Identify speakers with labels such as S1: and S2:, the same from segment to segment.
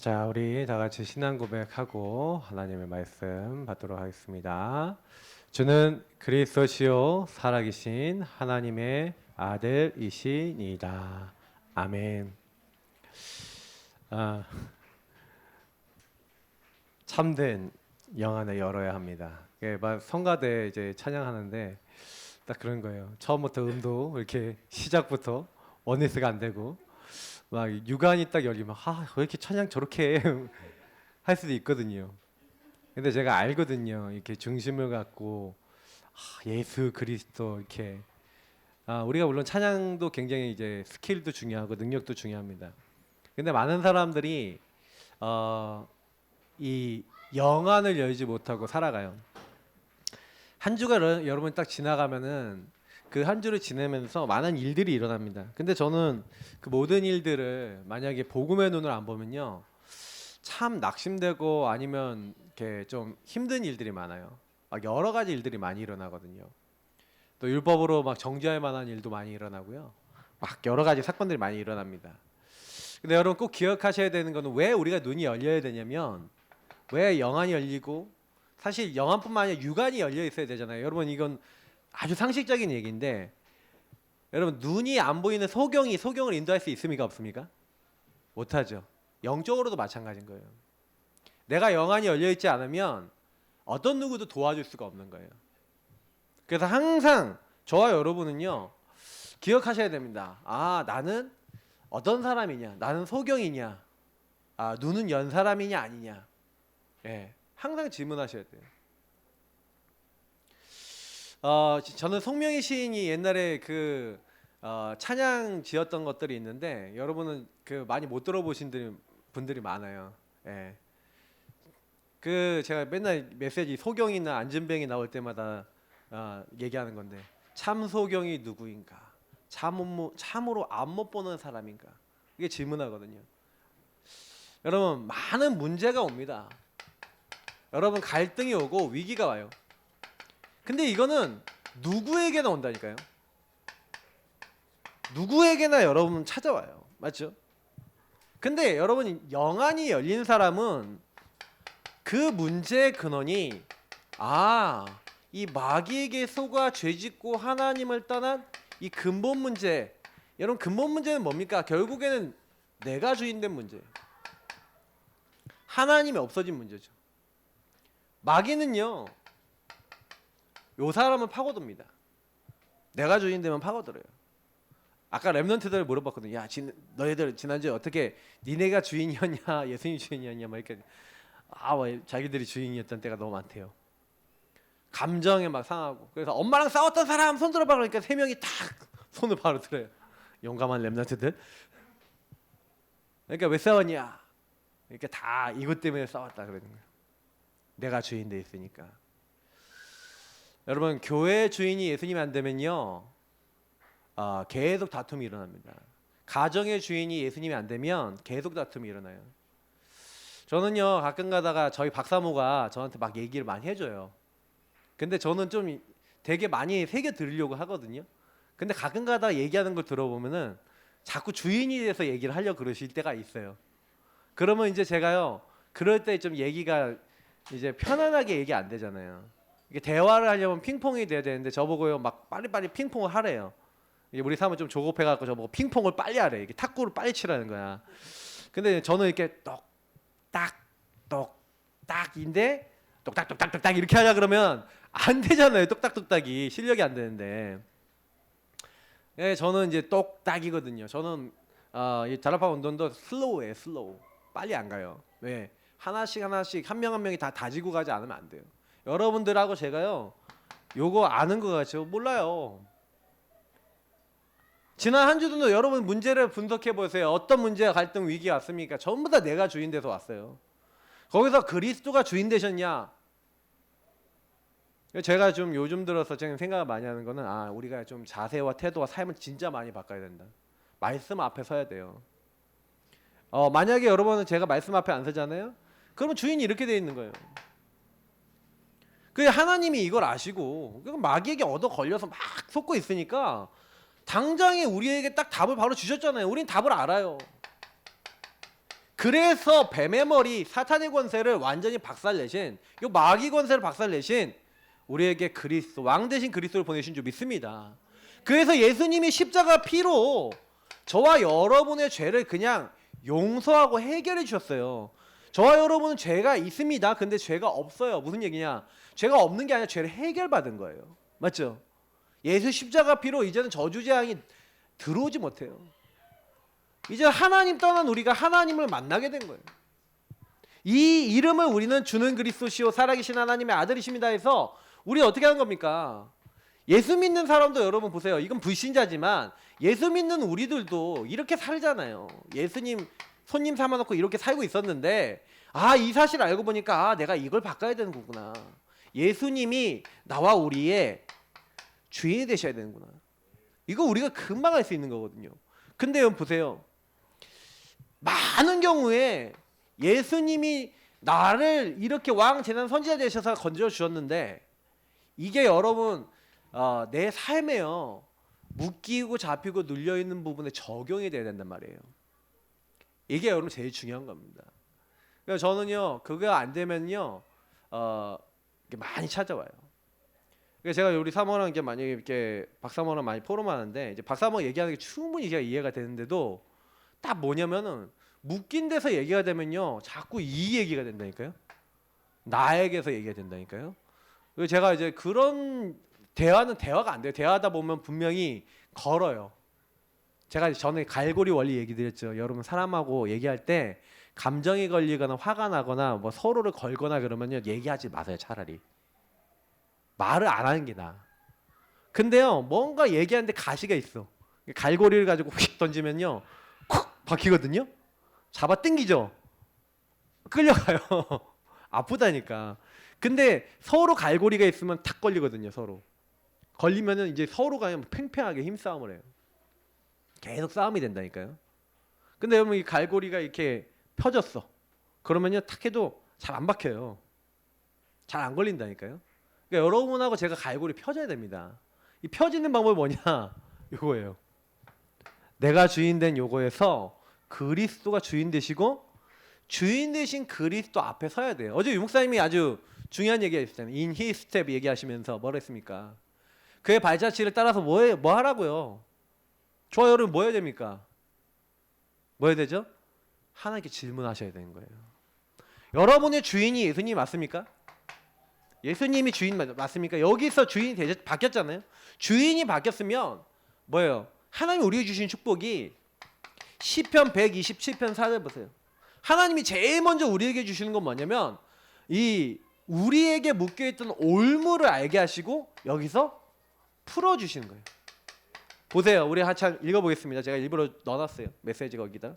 S1: 자, 우리 다 같이 신앙 고백하고 하나님의 말씀 받도록 하겠습니다. 주는 그리스도시요 살아계신 하나님의 아들이시니이다. 아멘. 아, 참된 영안을 열어야 합니다. 막 성가대 이제 찬양하는데 딱 그런 거예요. 처음부터 음도 이렇게 시작부터 원리스가 안 되고 막 육안이 딱 열리면 왜 이렇게 찬양 저렇게 해? 할 수도 있거든요. 근데 제가 알거든요. 이렇게 중심을 갖고 예수 그리스도 이렇게 우리가 물론 찬양도 굉장히 이제 스킬도 중요하고 능력도 중요합니다. 근데 많은 사람들이 이 영안을 열지 못하고 살아가요. 한 주가 여러분 딱 지나가면은 그 한 주를 지내면서 많은 일들이 일어납니다. 근데 저는 그 모든 일들을 만약에 복음의 눈을 안 보면요, 참 낙심되고 아니면 이렇게 좀 힘든 일들이 많아요. 막 여러 가지 일들이 많이 일어나거든요. 또 율법으로 막 정죄할 만한 일도 많이 일어나고요. 막 여러 가지 사건들이 많이 일어납니다. 근데 여러분 꼭 기억하셔야 되는 거는 왜 우리가 눈이 열려야 되냐면, 왜 영안이 열리고, 사실 영안뿐만 아니라 육안이 열려 있어야 되잖아요. 여러분 이건 아주 상식적인 얘기인데, 여러분 눈이 안 보이는 소경을 인도할 수 있습니까 없습니까? 못하죠. 영적으로도 마찬가지인 거예요. 내가 영안이 열려 있지 않으면 어떤 누구도 도와줄 수가 없는 거예요. 그래서 항상 저와 여러분은요, 기억하셔야 됩니다. 나는 어떤 사람이냐? 나는 소경이냐? 눈은 연 사람이냐 아니냐? 예, 항상 질문하셔야 돼요. 저는 송명희 시인이 옛날에 찬양 지었던 것들이 있는데, 여러분은 많이 못 들어보신 분들이 많아요. 예. 제가 맨날 메시지 소경이나 안진뱅이 나올 때마다 얘기하는 건데, 참 소경이 누구인가? 참으로 안 못 보는 사람인가? 이게 질문하거든요. 여러분 많은 문제가 옵니다. 여러분 갈등이 오고 위기가 와요. 근데 이거는 누구에게나 온다니까요. 누구에게나 여러분 찾아와요. 맞죠? 근데 여러분 영안이 열린 사람은 그 문제의 근원이 이 마귀에게 속아 죄짓고 하나님을 떠난 이 근본 문제. 여러분 근본 문제는 뭡니까? 결국에는 내가 주인된 문제. 하나님이 없어진 문제죠. 마귀는요, 요 사람을 파고듭니다. 내가 주인되면 파고들어요. 아까 랩런트들 물어봤거든요. 야, 너희들 지난주에 어떻게 니네가 주인이었냐, 예수님이 주인이었냐, 막 이렇게 자기들이 주인이었던 때가 너무 많대요. 감정에 막 상하고. 그래서 엄마랑 싸웠던 사람 손 들어봐 그러니까 세 명이 탁 손을 바로 들어요. 용감한 랩런트들. 그러니까 왜 싸웠냐? 이렇게 다 이것 때문에 싸웠다 그러는 거예요. 내가 주인 돼 있으니까. 여러분 교회 주인이 예수님이 안 되면요, 계속 다툼이 일어납니다. 가정의 주인이 예수님이 안 되면 계속 다툼이 일어나요. 저는요 가끔 가다가 저희 박사모가 저한테 막 얘기를 많이 해줘요. 근데 저는 좀 되게 많이 새겨 들으려고 하거든요. 근데 가끔 가다가 얘기하는 걸 들어보면은 자꾸 주인이 돼서 얘기를 하려고 그러실 때가 있어요. 그러면 이제 제가요, 그럴 때 좀 얘기가 이제 편안하게 얘기 안 되잖아요. 이게 대화를 하려면 핑퐁이 돼야 되는데 저보고요 막 빨리빨리 핑퐁을 하래요. 이게 우리 사람은 좀 조급해갖고 저보고 핑퐁을 빨리 하래. 이게 탁구를 빨리 치라는 거야. 근데 저는 이렇게 똑딱인데 똑딱똑딱똑딱 이렇게 하려 그러면 안 되잖아요. 똑딱똑딱이 실력이 안 되는데. 예, 저는 이제 똑딱이거든요. 저는 이 자라파 운동도 슬로우예요. 슬로우. 빨리 안 가요. 왜? 하나씩 한 명 한 명이 다 다지고 가지 않으면 안 돼요. 여러분들하고 제가요, 요거 아는 거 같죠? 몰라요. 지난 한 주도 여러분 문제를 분석해 보세요. 어떤 문제가 갈등 위기가 왔습니까? 전부 다 내가 주인 돼서 왔어요. 거기서 그리스도가 주인 되셨냐? 제가 좀 요즘 들어서 제가 생각을 많이 하는 거는 우리가 좀 자세와 태도와 삶을 진짜 많이 바꿔야 된다. 말씀 앞에 서야 돼요. 만약에 여러분은 제가 말씀 앞에 안 서잖아요? 그러면 주인이 이렇게 돼 있는 거예요. 그 하나님이 이걸 아시고 마귀에게 얻어 걸려서 막 속고 있으니까 당장에 우리에게 딱 답을 바로 주셨잖아요. 우린 답을 알아요. 그래서 뱀의 머리 사탄의 권세를 완전히 박살내신, 이 마귀 권세를 박살내신 우리에게 그리스도, 왕 대신 그리스도를 보내신 줄 믿습니다. 그래서 예수님이 십자가 피로 저와 여러분의 죄를 그냥 용서하고 해결해 주셨어요. 저와 여러분은 죄가 있습니다. 근데 죄가 없어요. 무슨 얘기냐? 죄가 없는 게 아니라 죄를 해결받은 거예요. 맞죠? 예수 십자가 피로 이제는 저주재앙이 들어오지 못해요. 이제 하나님 떠난 우리가 하나님을 만나게 된 거예요. 이 이름을 우리는 주는 그리스도시요 살아계신 하나님의 아들이십니다 해서 우리 어떻게 하는 겁니까? 예수 믿는 사람도 여러분 보세요. 이건 불신자지만 예수 믿는 우리들도 이렇게 살잖아요. 예수님 손님 삼아놓고 이렇게 살고 있었는데 이 사실 알고 보니까 내가 이걸 바꿔야 되는 거구나. 예수님이 나와 우리의 주인이 되셔야 되는구나. 이거 우리가 금방 알 수 있는 거거든요. 근데 여러분 보세요. 많은 경우에 예수님이 나를 이렇게 왕 재난 선지자 되셔서 건져 주셨는데 이게 여러분 내 삶에요 묶이고 잡히고 눌려 있는 부분에 적용이 돼야 된단 말이에요. 이게 여러분 제일 중요한 겁니다. 그래서 저는요 그거 안 되면요 많이 찾아와요. 그래서 제가 우리 사모랑 이제 만약에 이렇게 박사모랑 많이 포럼하는데 이제 박사모 얘기하는 게 충분히 제가 이해가 되는데도 딱 뭐냐면은 묶인 데서 얘기가 되면요 자꾸 이 얘기가 된다니까요. 나에게서 얘기가 된다니까요. 그래서 제가 이제 그런 대화는 대화가 안 돼요. 대화하다 보면 분명히 걸어요. 제가 전에 갈고리 원리 얘기 드렸죠. 여러분 사람하고 얘기할 때 감정이 걸리거나 화가 나거나 뭐 서로를 걸거나 그러면요 얘기하지 마세요. 차라리 말을 안 하는 게 나아. 근데요 뭔가 얘기하는데 가시가 있어. 갈고리를 가지고 휙 던지면요 쿡 박히거든요. 잡아 당기죠. 끌려가요. 아프다니까. 근데 서로 갈고리가 있으면 탁 걸리거든요. 서로 걸리면은 이제 서로가 그냥 팽팽하게 힘싸움을 해요. 계속 싸움이 된다니까요. 근데 여러분 이 갈고리가 이렇게 펴졌어. 그러면요 탁 해도 잘 안 박혀요. 잘 안 걸린다니까요. 그러니까 여러분하고 제가 갈고리 펴져야 됩니다. 이 펴지는 방법이 뭐냐? 이거예요. 내가 주인 된 요거에서 그리스도가 주인 되시고 주인 되신 그리스도 앞에 서야 돼요. 어제 유목사님이 아주 중요한 얘기 했잖아요. In his step 얘기하시면서 뭐라 했습니까? 그의 발자취를 따라서 뭐 하라고요? 저와 여러분 뭐 해야 됩니까? 뭐 해야 되죠? 하나님께 질문하셔야 되는 거예요. 여러분의 주인이 예수님 맞습니까? 예수님이 주인 맞습니까? 여기서 주인이 바뀌었잖아요. 주인이 바뀌었으면 뭐예요? 하나님이 우리에게 주신 축복이 시편 127편 4절 보세요. 하나님이 제일 먼저 우리에게 주시는 건 뭐냐면 이 우리에게 묶여있던 올무를 알게 하시고 여기서 풀어주시는 거예요. 보세요. 우리 한참 읽어보겠습니다. 제가 일부러 넣어놨어요. 메시지 거기다.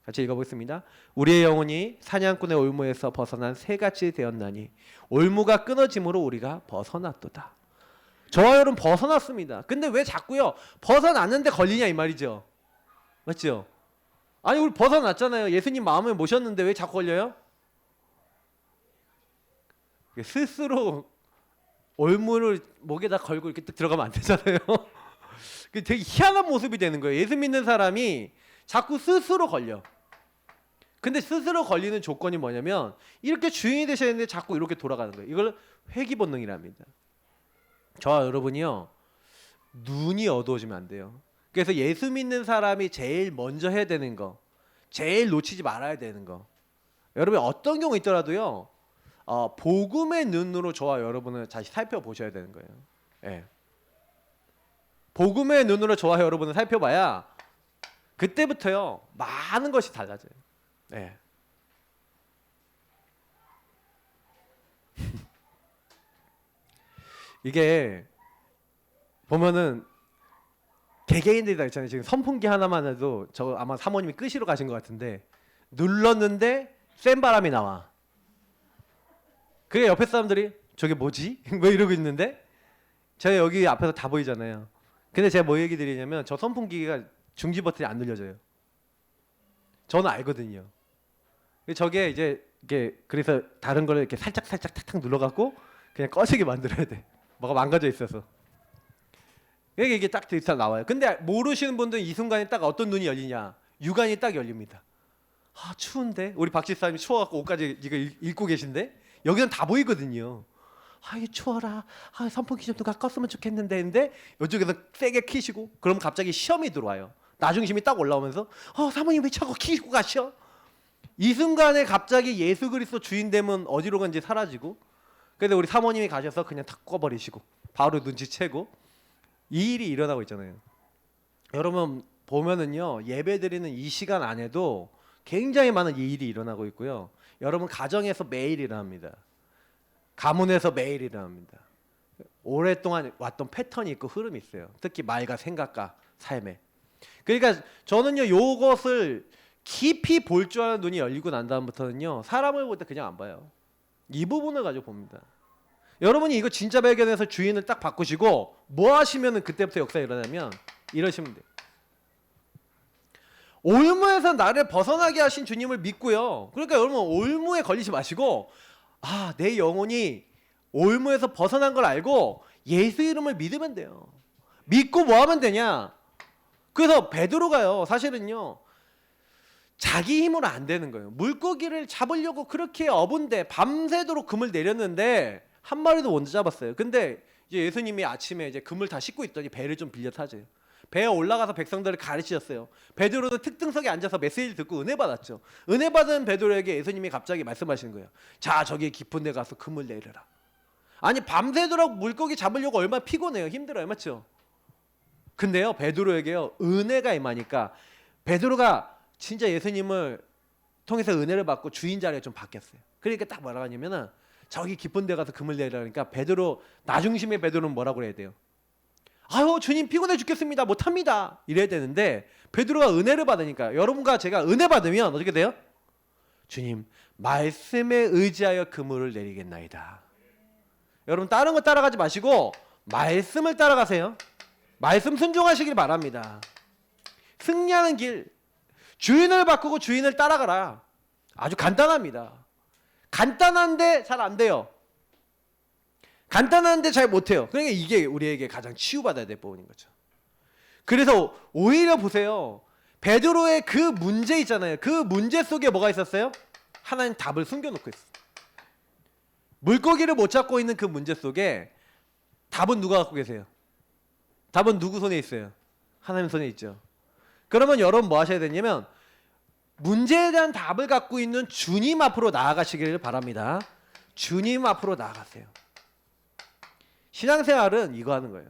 S1: 같이 읽어보겠습니다. 우리의 영혼이 사냥꾼의 올무에서 벗어난 새같이 되었나니 올무가 끊어짐으로 우리가 벗어났도다. 저와 여러분 벗어났습니다. 근데 왜 자꾸요 벗어났는데 걸리냐 이 말이죠. 맞죠? 아니 우리 벗어났잖아요. 예수님 마음을 모셨는데 왜 자꾸 걸려요? 스스로 올무를 목에다 걸고 이렇게 들어가면 안 되잖아요. 되게 희한한 모습이 되는 거예요. 예수 믿는 사람이 자꾸 스스로 걸려. 근데 스스로 걸리는 조건이 뭐냐면 이렇게 주인이 되셔야 되는데 자꾸 이렇게 돌아가는 거예요. 이걸 회귀 본능이랍니다. 저와 여러분이요 눈이 어두워지면 안 돼요. 그래서 예수 믿는 사람이 제일 먼저 해야 되는 거, 제일 놓치지 말아야 되는 거, 여러분 어떤 경우 있더라도요 복음의 눈으로 저와 여러분을 다시 살펴보셔야 되는 거예요. 예. 복음의 눈으로 저와 여러분을 살펴봐야 그때부터요 많은 것이 달라져요. 예. 이게 보면은 개개인들이 다 있잖아요. 지금 선풍기 하나만 해도 저 아마 사모님이 끄시러 가신 것 같은데 눌렀는데 센 바람이 나와. 그게 옆에 사람들이 저게 뭐지? 왜 이러고 있는데 제가 여기 앞에서 다 보이잖아요. 근데 제가 뭐 얘기 드리냐면 저 선풍기가 중지 버튼이 안 눌려져요. 저는 알거든요. 저게 이제 이게 그래서 다른 거를 이렇게 살짝 탁탁 눌러갖고 그냥 꺼지게 만들어야 돼. 뭐가 망가져 있어서. 이게 딱 데이터 나와요. 근데 모르시는 분들은 이 순간에 딱 어떤 눈이 열리냐? 육안이 딱 열립니다. 아 추운데 우리 박 집사님이 추워갖고 옷까지 지금 입고 계신데 여기는 다 보이거든요. 아 이게 추워라. 아 선풍기 좀 누가 껐으면 좋겠는데 근데 이쪽에서 세게 키시고 그럼 갑자기 시험이 들어와요. 나중심이 딱 올라오면서 사모님 왜 자꾸 키고 가셔? 이 순간에 갑자기 예수 그리스도 주인 되면 어디로 간지 사라지고 근데 우리 사모님이 가셔서 그냥 탁 꺼버리시고 바로 눈치채고 이 일이 일어나고 있잖아요. 여러분 보면은요 예배 드리는 이 시간 안에도 굉장히 많은 이 일이 일어나고 있고요. 여러분 가정에서 매일 일어납니다. 가문에서 매일 일어납니다. 오랫동안 왔던 패턴이 있고 흐름이 있어요. 특히 말과 생각과 삶에. 그러니까 저는요 요것을 깊이 볼 줄 아는 눈이 열리고 난 다음부터는요 사람을 볼 때 그냥 안 봐요. 이 부분을 가지고 봅니다. 여러분이 이거 진짜 발견해서 주인을 딱 바꾸시고 뭐 하시면은 그때부터 역사가 일어나면 이러시면 돼요. 올무에서 나를 벗어나게 하신 주님을 믿고요. 그러니까 여러분 올무에 걸리지 마시고 내 영혼이 올무에서 벗어난 걸 알고 예수 이름을 믿으면 돼요. 믿고 뭐 하면 되냐? 그래서 베드로가요 사실은요 자기 힘으로 안 되는 거예요. 물고기를 잡으려고 그렇게 어분데 밤새도록 금을 내렸는데 한 마리도 못 잡았어요. 근데 이제 예수님이 아침에 이제 금을 다 싣고 있더니 배를 좀 빌려 타재요. 배에 올라가서 백성들을 가르치셨어요. 베드로는 특등석에 앉아서 메시지를 듣고 은혜 받았죠. 은혜 받은 베드로에게 예수님이 갑자기 말씀하시는 거예요. 자 저기 깊은 데 가서 금을 내려라. 아니 밤새도록 물고기 잡으려고 얼마나 피곤해요. 힘들어요. 맞죠? 근데요 베드로에게요 은혜가 임하니까 베드로가 진짜 예수님을 통해서 은혜를 받고 주인 자리에 좀 바뀌었어요. 그러니까 딱 뭐라고 하냐면은 저기 깊은 데 가서 금을 내라니까 베드로 나중심의 베드로는 뭐라고 해야 돼요? 아유 주님 피곤해 죽겠습니다 못합니다 이래야 되는데 베드로가 은혜를 받으니까 여러분과 제가 은혜 받으면 어떻게 돼요? 주님 말씀에 의지하여 그물을 내리겠나이다. 여러분 다른 거 따라가지 마시고 말씀을 따라가세요. 말씀 순종하시길 바랍니다. 승리하는 길 주인을 바꾸고 주인을 따라가라. 아주 간단합니다. 간단한데 잘 안 돼요. 간단한데 잘 못해요. 그러니까 이게 우리에게 가장 치유받아야 될 부분인 거죠. 그래서 오히려 보세요. 베드로의 그 문제 있잖아요. 그 문제 속에 뭐가 있었어요? 하나님 답을 숨겨놓고 있어요. 물고기를 못 잡고 있는 그 문제 속에 답은 누가 갖고 계세요? 답은 누구 손에 있어요? 하나님 손에 있죠. 그러면 여러분 뭐 하셔야 되냐면 문제에 대한 답을 갖고 있는 주님 앞으로 나아가시기를 바랍니다. 주님 앞으로 나아가세요. 신앙생활은 이거 하는 거예요.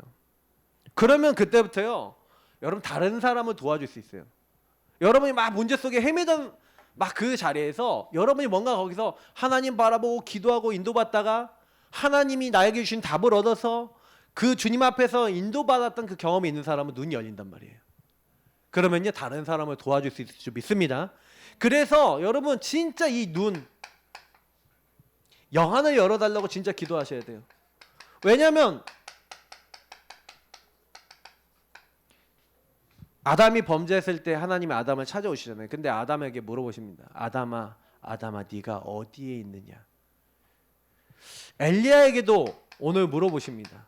S1: 그러면 그때부터요 여러분 다른 사람을 도와줄 수 있어요. 여러분이 막 문제 속에 헤매던 막 그 자리에서 여러분이 뭔가 거기서 하나님 바라보고 기도하고 인도받다가 하나님이 나에게 주신 답을 얻어서 그 주님 앞에서 인도받았던 그 경험이 있는 사람은 눈이 열린단 말이에요. 그러면요 다른 사람을 도와줄 수 있을 줄 믿습니다. 그래서 여러분 진짜 이 눈 영안을 열어달라고 진짜 기도하셔야 돼요. 왜냐하면 아담이 범죄했을 때 하나님이 아담을 찾아오시잖아요. 근데 아담에게 물어보십니다. 아담아 네가 어디에 있느냐. 엘리야에게도 오늘 물어보십니다.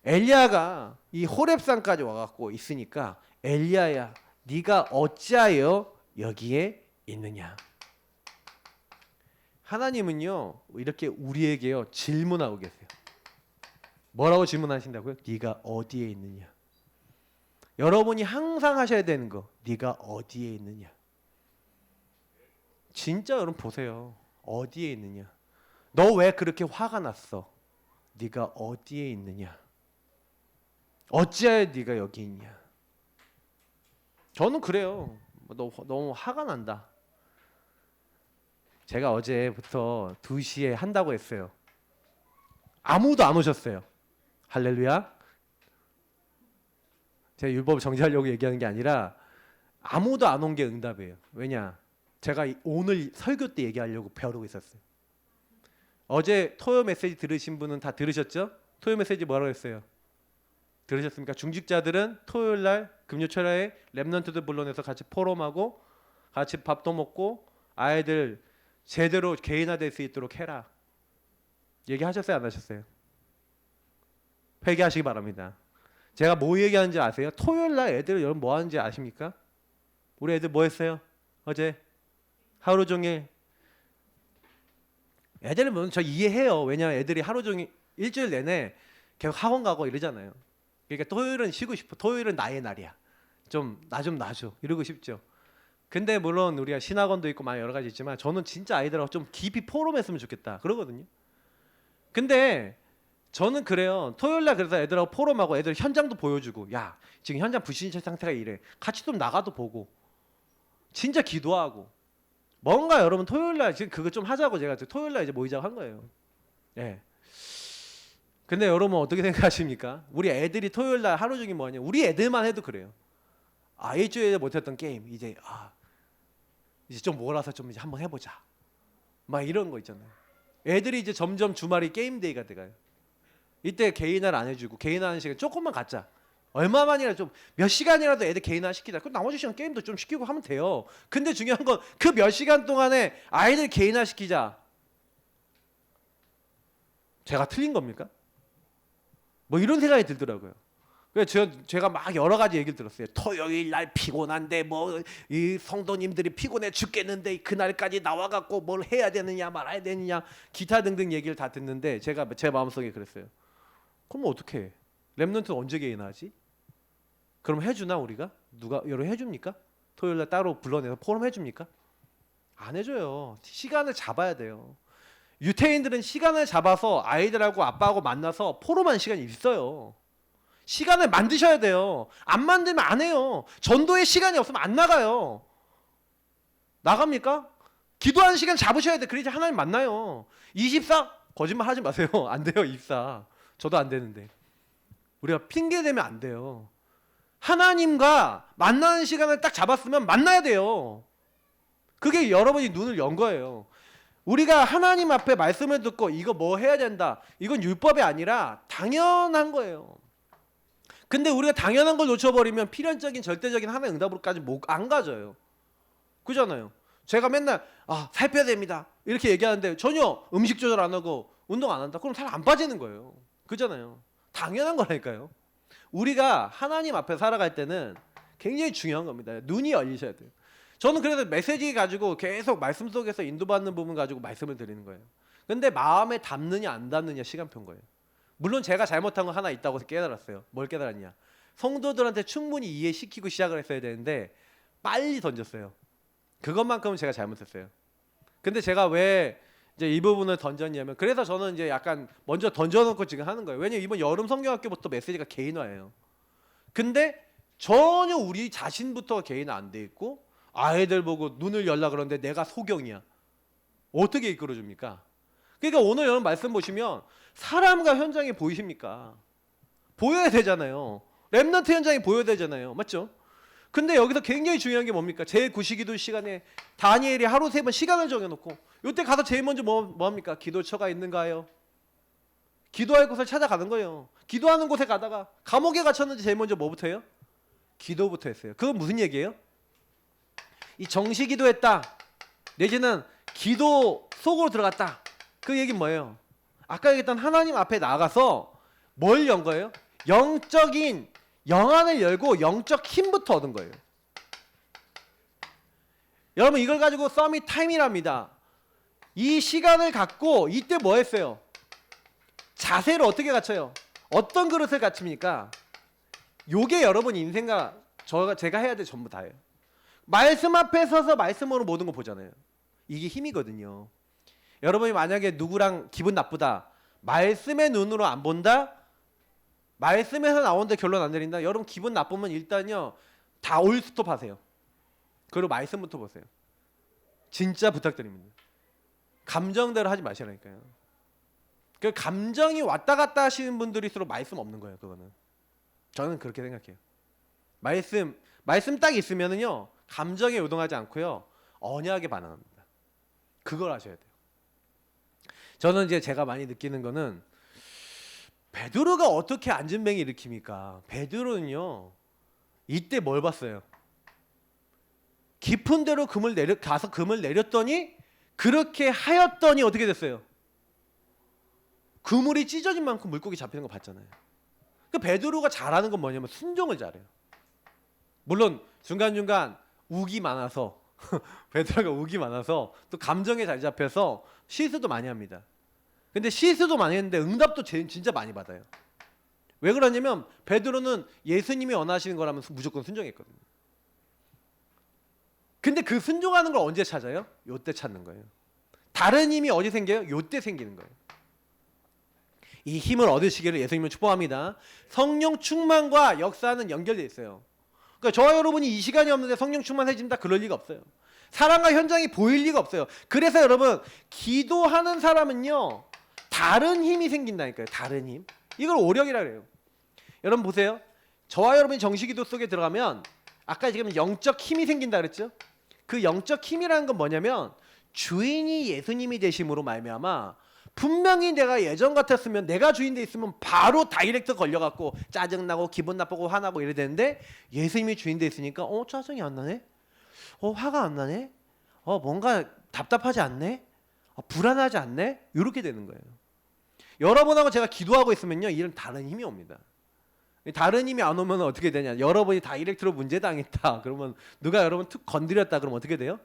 S1: 엘리야가 이 호렙산까지 와갖고 있으니까 엘리야야 네가 어찌하여 여기에 있느냐. 하나님은요 이렇게 우리에게요 질문하고 계세요. 뭐라고 질문하신다고요? 네가 어디에 있느냐. 여러분이 항상 하셔야 되는 거 네가 어디에 있느냐. 진짜 여러분 보세요. 어디에 있느냐. 너 왜 그렇게 화가 났어? 네가 어디에 있느냐. 어찌하여 네가 여기 있냐. 저는 그래요. 너무 화가 난다. 제가 어제부터 2시에 한다고 했어요. 아무도 안 오셨어요. 할렐루야. 제가 율법을 정지하려고 얘기하는 게 아니라 아무도 안 온 게 응답이에요. 왜냐? 제가 오늘 설교 때 얘기하려고 배우고 있었어요. 어제 토요 메시지 들으신 분은 다 들으셨죠? 토요 메시지 뭐라고 했어요? 들으셨습니까? 중직자들은 토요일 날 금요철에 렘넌트들 불러내서 같이 포럼하고 같이 밥도 먹고 아이들 제대로 개인화될 수 있도록 해라. 얘기하셨어요? 안 하셨어요? 회개하시기 바랍니다. 제가 뭐 얘기하는지 아세요? 토요일 날 애들 여러분 뭐 하는지 아십니까? 우리 애들 뭐 했어요? 어제 하루 종일 애들은 뭐 저 이해해요. 왜냐 애들이 하루 종일 일주일 내내 계속 학원 가고 이러잖아요. 그러니까 토요일은 쉬고 싶어. 토요일은 나의 날이야. 좀 나 좀 놔줘 이러고 싶죠. 근데 물론 우리가 신학원도 있고 많이 여러 가지 있지만 저는 진짜 아이들하고 좀 깊이 포럼했으면 좋겠다 그러거든요. 근데 저는 그래요. 토요일 날 그래서 애들하고 포럼하고 애들 현장도 보여주고 야 지금 현장 불신체 상태가 이래. 같이 좀 나가도 보고 진짜 기도하고 뭔가 여러분 토요일 날 지금 그거 좀 하자고 제가 토요일 날 이제 모이자고 한 거예요. 예. 근데 여러분 어떻게 생각하십니까? 우리 애들이 토요일 날 하루 종일 뭐하냐? 우리 애들만 해도 그래요. 아 일주일에 못했던 게임 이제 이제 좀 몰아서 좀 이제 한번 해보자. 막 이런 거 있잖아요. 애들이 이제 점점 주말이 게임 데이가 돼가요. 이때 개인화를 안 해주고 개인화하는 시간 조금만 갖자. 얼마만이라 좀 몇 시간이라도 애들 개인화 시키자. 그럼 나머지 시간 게임도 좀 시키고 하면 돼요. 근데 중요한 건 그 몇 시간 동안에 아이들 개인화 시키자. 제가 틀린 겁니까? 뭐 이런 생각이 들더라고요. 그래서 제가 막 여러 가지 얘기를 들었어요. 토요일 날 피곤한데 뭐 이 성도님들이 피곤해 죽겠는데 그날까지 나와갖고 뭘 해야 되느냐 말아야 되느냐 기타 등등 얘기를 다 듣는데 제가 제 마음속에 그랬어요. 그럼 어떻게 해? 랩넌트 언제 개인하지? 그럼 해주나 우리가? 누가 여러분 해줍니까? 토요일 날 따로 불러내서 포럼 해줍니까? 안 해줘요. 시간을 잡아야 돼요. 유태인들은 시간을 잡아서 아이들하고 아빠하고 만나서 포럼하는 시간이 있어요. 시간을 만드셔야 돼요. 안 만들면 안 해요. 전도의 시간이 없으면 안 나가요. 나갑니까? 기도하는 시간 잡으셔야 돼. 그래야지 하나님 만나요. 24? 거짓말 하지 마세요. 안 돼요. 24. 저도 안 되는데. 우리가 핑계 대면 안 돼요. 하나님과 만나는 시간을 딱 잡았으면 만나야 돼요. 그게 여러분이 눈을 연 거예요. 우리가 하나님 앞에 말씀을 듣고 이거 뭐 해야 된다. 이건 율법이 아니라 당연한 거예요. 근데 우리가 당연한 걸 놓쳐버리면 필연적인 절대적인 하나의 응답으로까지 안 가져요. 그잖아요. 제가 맨날 살 빼야 됩니다 이렇게 얘기하는데 전혀 음식 조절 안 하고 운동 안 한다. 그럼 살 안 빠지는 거예요. 그잖아요. 당연한 거라니까요. 우리가 하나님 앞에 살아갈 때는 굉장히 중요한 겁니다. 눈이 열리셔야 돼요. 저는 그래서 메시지 가지고 계속 말씀 속에서 인도받는 부분 가지고 말씀을 드리는 거예요. 근데 마음에 담느냐 안 담느냐 시간표인 거예요. 물론 제가 잘못한 거 하나 있다고 깨달았어요. 뭘 깨달았냐? 성도들한테 충분히 이해시키고 시작을 했어야 되는데 빨리 던졌어요. 그것만큼은 제가 잘못했어요. 근데 제가 왜 이제 이 부분을 던졌냐면 그래서 저는 이제 약간 먼저 던져놓고 지금 하는 거예요. 왜냐면 이번 여름 성경학교부터 메시지가 개인화예요. 근데 전혀 우리 자신부터 개인화 안 돼 있고 아이들 보고 눈을 열라 그러는데 내가 소경이야. 어떻게 이끌어줍니까? 그러니까 오늘 여러분 말씀 보시면 사람과 현장이 보이십니까? 보여야 되잖아요. 렘넌트 현장이 보여야 되잖아요. 맞죠? 근데 여기서 굉장히 중요한 게 뭡니까? 제9시기도 시간에 다니엘이 하루 3번 시간을 정해놓고 이때 가서 제일 먼저 뭐합니까? 기도처가 있는가요? 기도할 곳을 찾아가는 거예요. 기도하는 곳에 가다가 감옥에 갇혔는지 제일 먼저 뭐부터 해요? 기도부터 했어요. 그건 무슨 얘기예요? 이 정시기도했다 내지는 기도 속으로 들어갔다. 그 얘기는 뭐예요? 아까 얘기했던 하나님 앞에 나가서 뭘 연 거예요? 영적인 영안을 열고 영적 힘부터 얻은 거예요. 여러분 이걸 가지고 서밋 타임이랍니다. 이 시간을 갖고 이때 뭐 했어요? 자세를 어떻게 갖춰요? 어떤 그릇을 갖춥니까? 요게 여러분 인생과 제가 해야 될 전부 다예요. 말씀 앞에 서서 말씀으로 모든 거 보잖아요. 이게 힘이거든요. 여러분이 만약에 누구랑 기분 나쁘다, 말씀의 눈으로 안 본다, 말씀에서 나오는데 결론 안 내린다. 여러분 기분 나쁘면 일단요 다 올 스톱 하세요. 그리고 말씀부터 보세요. 진짜 부탁드립니다. 감정대로 하지 마시라니까요. 그 감정이 왔다 갔다 하시는 분들일수록 말씀 없는 거예요. 그거는 저는 그렇게 생각해요. 말씀 딱 있으면은요 감정에 요동하지 않고요 언약에 반응합니다. 그걸 하셔야 돼요. 저는 이제 제가 많이 느끼는 거는 베드로가 어떻게 안진뱅이 일으킵니까? 베드로는요 이때 뭘 봤어요? 깊은 데로 가서 금을 내렸더니 그렇게 하였더니 어떻게 됐어요? 그물이 찢어진 만큼 물고기 잡히는 거 봤잖아요. 그 베드로가 잘하는 건 뭐냐면 순종을 잘해요. 물론 중간중간 우기 많아서 베드로가 욱이 많아서 또 감정에 잘 잡혀서 실수도 많이 합니다. 근데 실수도 많이 했는데 응답도 진짜 많이 받아요. 왜 그러냐면 베드로는 예수님이 원하시는 거라면 무조건 순종했거든요. 근데 그 순종하는 걸 언제 찾아요? 요때 찾는 거예요. 다른 힘이 어디 생겨요? 요때 생기는 거예요. 이 힘을 얻으시기를 예수님을 축복합니다. 성령 충만과 역사는 연결되어 있어요. 그러니까 저와 여러분이 이 시간이 없는데 성령 충만해진다, 그럴 리가 없어요. 사랑과 현장이 보일 리가 없어요. 그래서 여러분, 기도하는 사람은요 다른 힘이 생긴다니까요. 다른 힘. 이걸 오력이라 그래요. 여러분 보세요. 저와 여러분이 정식기도 속에 들어가면 아까 지금 영적 힘이 생긴다 그랬죠? 그 영적 힘이라는 건 뭐냐면 주인이 예수님이 되심으로 말미암아 분명히 내가 예전 같았으면 내가 주인 돼 있으면 바로 다이렉트 걸려갖고 짜증나고 기분 나쁘고 화나고 이래 되는데 예수님이 주인 돼 있으니까 짜증이 안 나네? 화가 안 나네? 뭔가 답답하지 않네? 불안하지 않네? 이렇게 되는 거예요. 여러분하고 제가 기도하고 있으면요 이런 다른 힘이 옵니다. 다른 힘이 안 오면 어떻게 되냐? 여러분이 다이렉트로 문제 당했다 그러면 누가 여러분 툭 건드렸다 그러면 어떻게 돼요?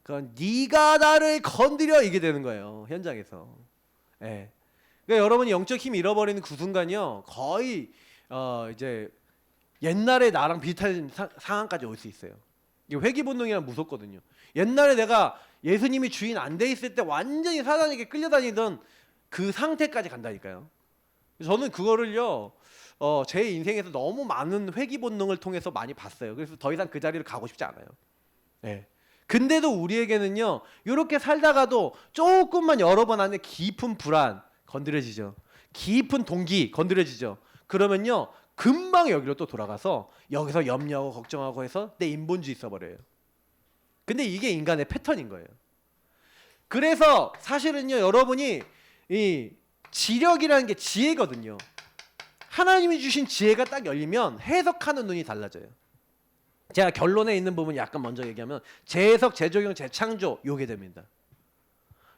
S1: 그건 네가 나를 건드려 이게 되는 거예요. 현장에서. 예. 그러니까 여러분이 영적 힘 잃어버리는 그 순간이요 거의 이제 옛날에 나랑 비슷한 상황까지 올 수 있어요. 이 회귀 본능이란 무섭거든요. 옛날에 내가 예수님이 주인 안 돼 있을 때 완전히 사단에게 끌려다니던 그 상태까지 간다니까요. 저는 그거를요 제 인생에서 너무 많은 회귀 본능을 통해서 많이 봤어요. 그래서 더 이상 그 자리를 가고 싶지 않아요. 예. 근데도 우리에게는요 이렇게 살다가도 조금만 여러 번 안에 깊은 불안 건드려지죠. 깊은 동기 건드려지죠. 그러면요 금방 여기로 또 돌아가서 여기서 염려하고 걱정하고 해서 내 인본주의 써버려요. 근데 이게 인간의 패턴인 거예요. 그래서 사실은요 여러분이 이 지력이라는 게 지혜거든요. 하나님이 주신 지혜가 딱 열리면 해석하는 눈이 달라져요. 제가 결론에 있는 부분 약간 먼저 얘기하면 재해석, 재적용, 재창조 요게 됩니다.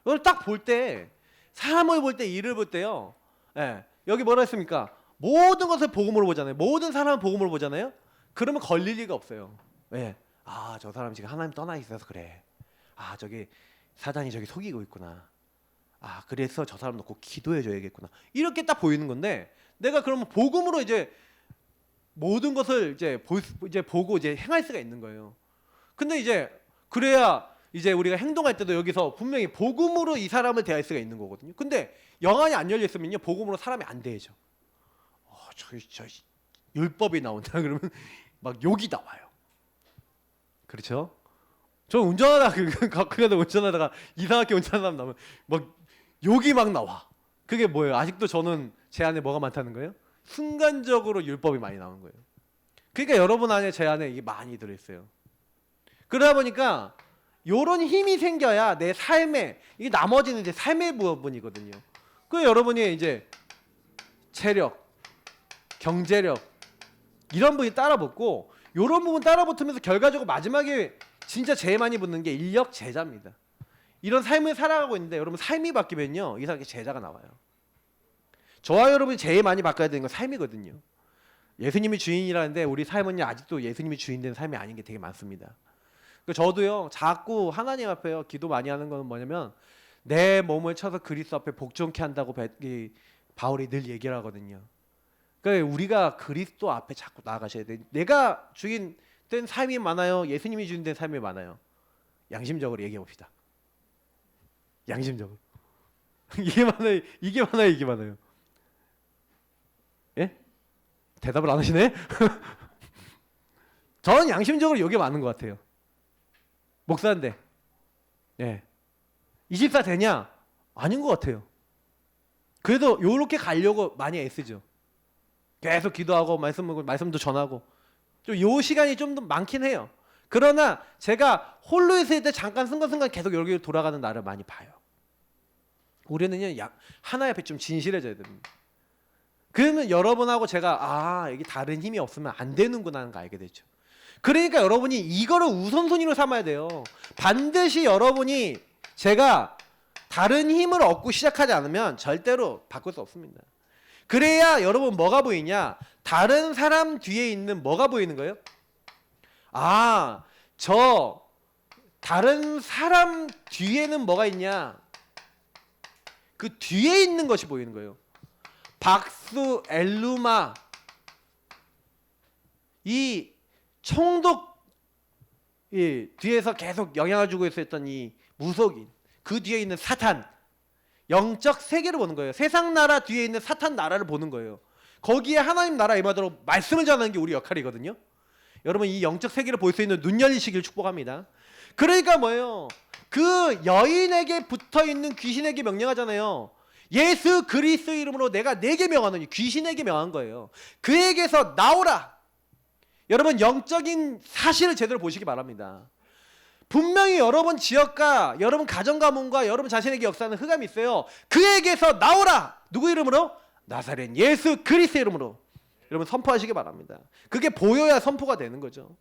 S1: 이걸 딱 볼 때 사람을 볼 때 일을 볼 때요. 예, 여기 뭐라 했습니까? 모든 것을 복음으로 보잖아요. 모든 사람을 복음으로 보잖아요. 그러면 걸릴 리가 없어요. 예. 저 사람 지금 하나님 떠나 있어서 그래. 저기 사단이 저기 속이고 있구나. 그래서 저 사람 놓고 기도해 줘야겠구나. 이렇게 딱 보이는 건데 내가 그러면 복음으로 이제 모든 것을 이제 보고 이제 행할 수가 있는 거예요. 근데 이제 그래야 이제 우리가 행동할 때도 여기서 분명히 복음으로 이 사람을 대할 수가 있는 거거든요. 근데 영안이 안 열려 있으면요 복음으로 사람이 안 대해져. 저 율법이 나온다 그러면 막 욕이 나와요. 그렇죠? 저 운전하다가 가끔가다 운전하다가 이상하게 운전하는 사람 나오면 막 욕이 막 나와. 그게 뭐예요? 아직도 저는 제 안에 뭐가 많다는 거예요? 순간적으로 율법이 많이 나오는 거예요. 그러니까 여러분 안에 제 안에 이게 많이 들어있어요. 그러다 보니까 요런 힘이 생겨야 내 삶에 이게 나머지는 이제 삶의 부분이거든요. 그 여러분이 이제 체력, 경제력 이런 부분이 따라붙고 요런 부분 따라붙으면서 결과적으로 마지막에 진짜 제일 많이 붙는 게 인력 제자입니다. 이런 삶을 살아가고 있는데 여러분 삶이 바뀌면요 이상하게 제자가 나와요. 저와 여러분이 제일 많이 바꿔야 되는 건 삶이거든요. 예수님이 주인이라는데 우리 삶은요 아직도 예수님이 주인 된 삶이 아닌 게 되게 많습니다. 저도요 자꾸 하나님 앞에요 기도 많이 하는 건 뭐냐면 내 몸을 쳐서 그리스도 앞에 복종케 한다고 바울이 늘 얘기를 하거든요. 그러니까 우리가 그리스도 앞에 자꾸 나아가셔야 돼. 내가 주인 된 삶이 많아요? 예수님이 주인 된 삶이 많아요? 양심적으로 얘기해 봅시다. 양심적으로. 이게 많아요? 이게 많아요? 이게 많아요? 예? 대답을 안 하시네? 저는 양심적으로 이게 많은 것 같아요. 목사인데 예. 24 되냐? 아닌 것 같아요. 그래도 요렇게 가려고 많이 애쓰죠. 계속 기도하고 말씀도 전하고 좀 요 시간이 좀 더 많긴 해요. 그러나 제가 홀로 있을 때 잠깐 순간순간 계속 여기로 돌아가는 나를 많이 봐요. 우리는요 하나님 앞에 좀 진실해져야 됩니다. 그러면 여러분하고 제가 이게 다른 힘이 없으면 안 되는구나 하는 거 알게 되죠. 그러니까 여러분이 이거를 우선순위로 삼아야 돼요. 반드시 여러분이 제가 다른 힘을 얻고 시작하지 않으면 절대로 바꿀 수 없습니다. 그래야 여러분 뭐가 보이냐? 다른 사람 뒤에 있는 뭐가 보이는 거예요? 저 다른 사람 뒤에는 뭐가 있냐? 그 뒤에 있는 것이 보이는 거예요. 박수, 엘루마, 이 총독 뒤에서 계속 영향을 주고 있었던 이 무속인, 그 뒤에 있는 사탄, 영적 세계를 보는 거예요. 세상 나라 뒤에 있는 사탄 나라를 보는 거예요. 거기에 하나님 나라 임하도록 말씀을 전하는 게 우리 역할이거든요. 여러분 이 영적 세계를 볼 수 있는 눈 열리시길 축복합니다. 그러니까 뭐예요? 그 여인에게 붙어있는 귀신에게 명령하잖아요. 예수 그리스도 이름으로 내가 내게 명하노니, 귀신에게 명한 거예요. 그에게서 나오라. 여러분 영적인 사실을 제대로 보시기 바랍니다. 분명히 여러분 지역과 여러분 가정 가문과 여러분 자신에게 역사하는 흑암이 있어요. 그에게서 나오라. 누구 이름으로? 나사렛 예수 그리스도 이름으로. 여러분 선포하시기 바랍니다. 그게 보여야 선포가 되는 거죠.